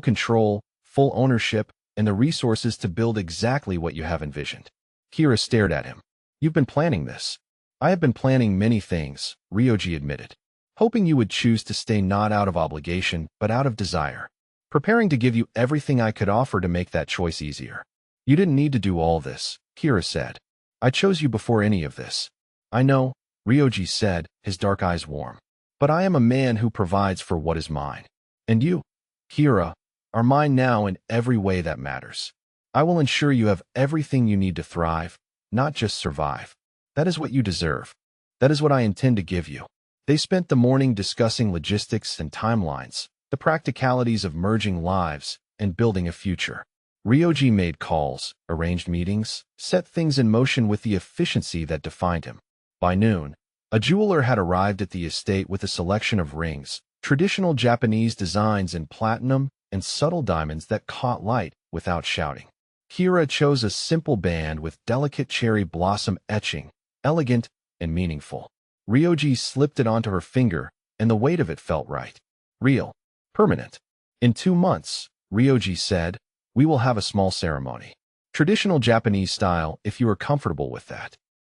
control, full ownership, and the resources to build exactly what you have envisioned. Kira stared at him. You've been planning this. I have been planning many things, Ryoji admitted. Hoping you would choose to stay not out of obligation, but out of desire. Preparing to give you everything I could offer to make that choice easier. You didn't need to do all this, Kira said. I chose you before any of this. I know, Ryoji said, his dark eyes warm. But I am a man who provides for what is mine. And you, Kira, are mine now in every way that matters. I will ensure you have everything you need to thrive, not just survive. That is what you deserve. That is what I intend to give you. They spent the morning discussing logistics and timelines, the practicalities of merging lives and building a future. Ryoji made calls, arranged meetings, set things in motion with the efficiency that defined him. By noon, a jeweler had arrived at the estate with a selection of rings, traditional Japanese designs in platinum and subtle diamonds that caught light without shouting. Kira chose a simple band with delicate cherry blossom etching, elegant and meaningful. Ryoji slipped it onto her finger, and the weight of it felt right. Real. Permanent. In 2 months, Ryoji said, we will have a small ceremony. Traditional Japanese style if you are comfortable with that.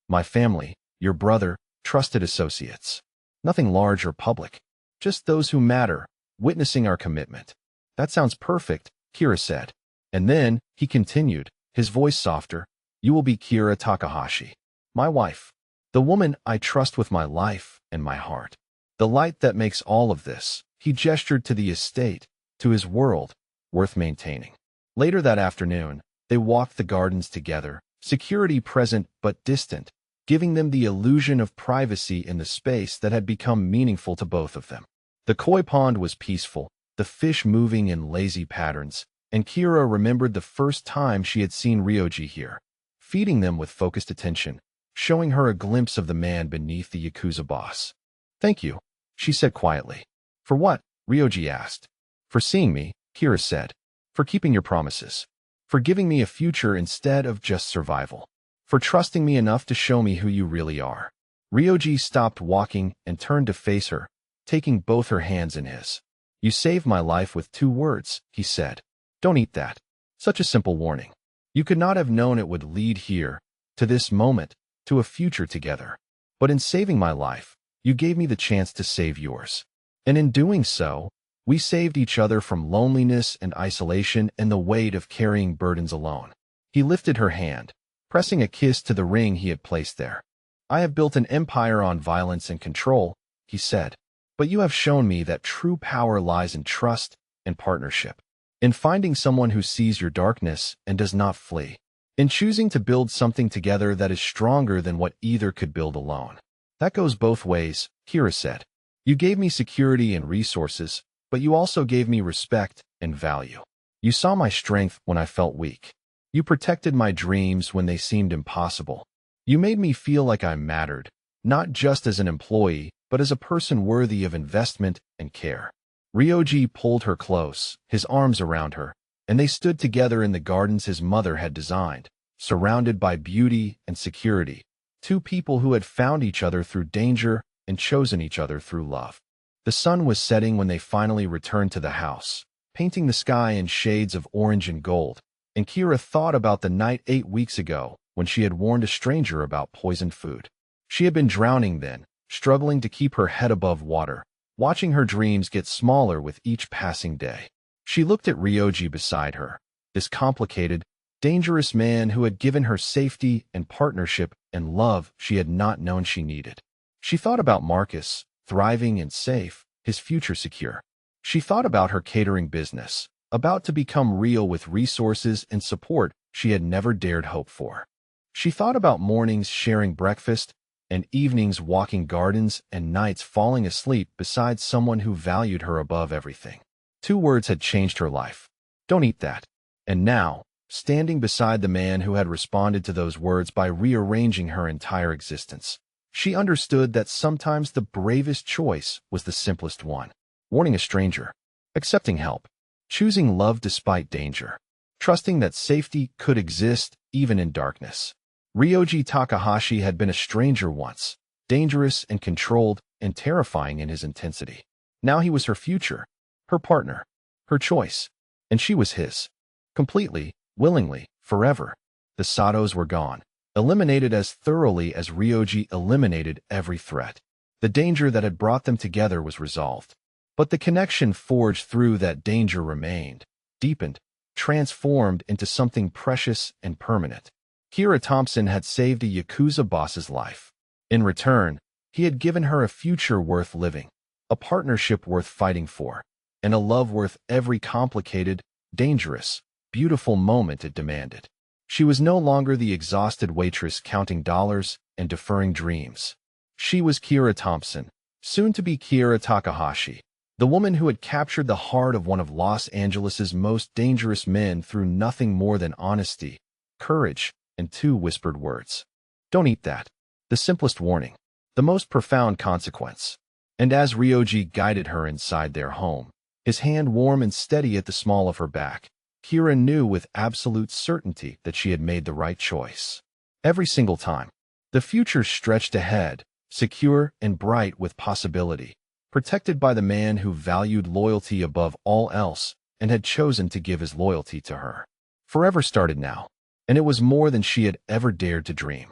My family, your brother, trusted associates. Nothing large or public. Just those who matter, witnessing our commitment. That sounds perfect, Kira said. And then, he continued, his voice softer, you will be Kira Takahashi. My wife. The woman I trust with my life and my heart. The light that makes all of this, he gestured to the estate, to his world, worth maintaining. Later that afternoon, they walked the gardens together, security present but distant, giving them the illusion of privacy in the space that had become meaningful to both of them. The koi pond was peaceful, the fish moving in lazy patterns, and Kira remembered the first time she had seen Ryoji here, feeding them with focused attention, showing her a glimpse of the man beneath the Yakuza boss. Thank you, she said quietly. For what? Ryoji asked. For seeing me, Kira said. For keeping your promises. For giving me a future instead of just survival. For trusting me enough to show me who you really are. Ryoji stopped walking and turned to face her, taking both her hands in his. You saved my life with 2 words, he said. Don't eat that. Such a simple warning. You could not have known it would lead here, to this moment, to a future together. But in saving my life, you gave me the chance to save yours. And in doing so, we saved each other from loneliness and isolation and the weight of carrying burdens alone. He lifted her hand, pressing a kiss to the ring he had placed there. I have built an empire on violence and control, he said. But you have shown me that true power lies in trust and partnership. In finding someone who sees your darkness and does not flee. In choosing to build something together that is stronger than what either could build alone. That goes both ways, Kira said. You gave me security and resources, but you also gave me respect and value. You saw my strength when I felt weak. You protected my dreams when they seemed impossible. You made me feel like I mattered, not just as an employee, but as a person worthy of investment and care. Ryoji pulled her close, his arms around her, and they stood together in the gardens his mother had designed, surrounded by beauty and security, 2 people who had found each other through danger and chosen each other through love. The sun was setting when they finally returned to the house, painting the sky in shades of orange and gold, and Kira thought about the night 8 weeks ago when she had warned a stranger about poisoned food. She had been drowning then, struggling to keep her head above water, watching her dreams get smaller with each passing day. She looked at Ryoji beside her, this complicated, dangerous man who had given her safety and partnership and love she had not known she needed. She thought about Marcus, thriving and safe, his future secure. She thought about her catering business, about to become real with resources and support she had never dared hope for. She thought about mornings sharing breakfast and evenings walking gardens and nights falling asleep beside someone who valued her above everything. 2 words had changed her life. Don't eat that. And now, standing beside the man who had responded to those words by rearranging her entire existence, she understood that sometimes the bravest choice was the simplest one. Warning a stranger, accepting help, choosing love despite danger, trusting that safety could exist even in darkness. Ryoji Takahashi had been a stranger once, dangerous and controlled and terrifying in his intensity. Now he was her future, her partner. Her choice. And she was his. Completely, willingly, forever. The Satos were gone, eliminated as thoroughly as Ryoji eliminated every threat. The danger that had brought them together was resolved. But the connection forged through that danger remained, deepened, transformed into something precious and permanent. Kira Thompson had saved a Yakuza boss's life. In return, he had given her a future worth living, a partnership worth fighting for, and a love worth every complicated, dangerous, beautiful moment it demanded. She was no longer the exhausted waitress counting dollars and deferring dreams. She was Kira Thompson, soon to be Kira Takahashi, the woman who had captured the heart of one of Los Angeles's most dangerous men through nothing more than honesty, courage, and 2 whispered words. Don't eat that. The simplest warning, the most profound consequence. And as Ryoji guided her inside their home, his hand warm and steady at the small of her back, Kira knew with absolute certainty that she had made the right choice. Every single time. The future stretched ahead, secure and bright with possibility, protected by the man who valued loyalty above all else and had chosen to give his loyalty to her. Forever started now, and it was more than she had ever dared to dream.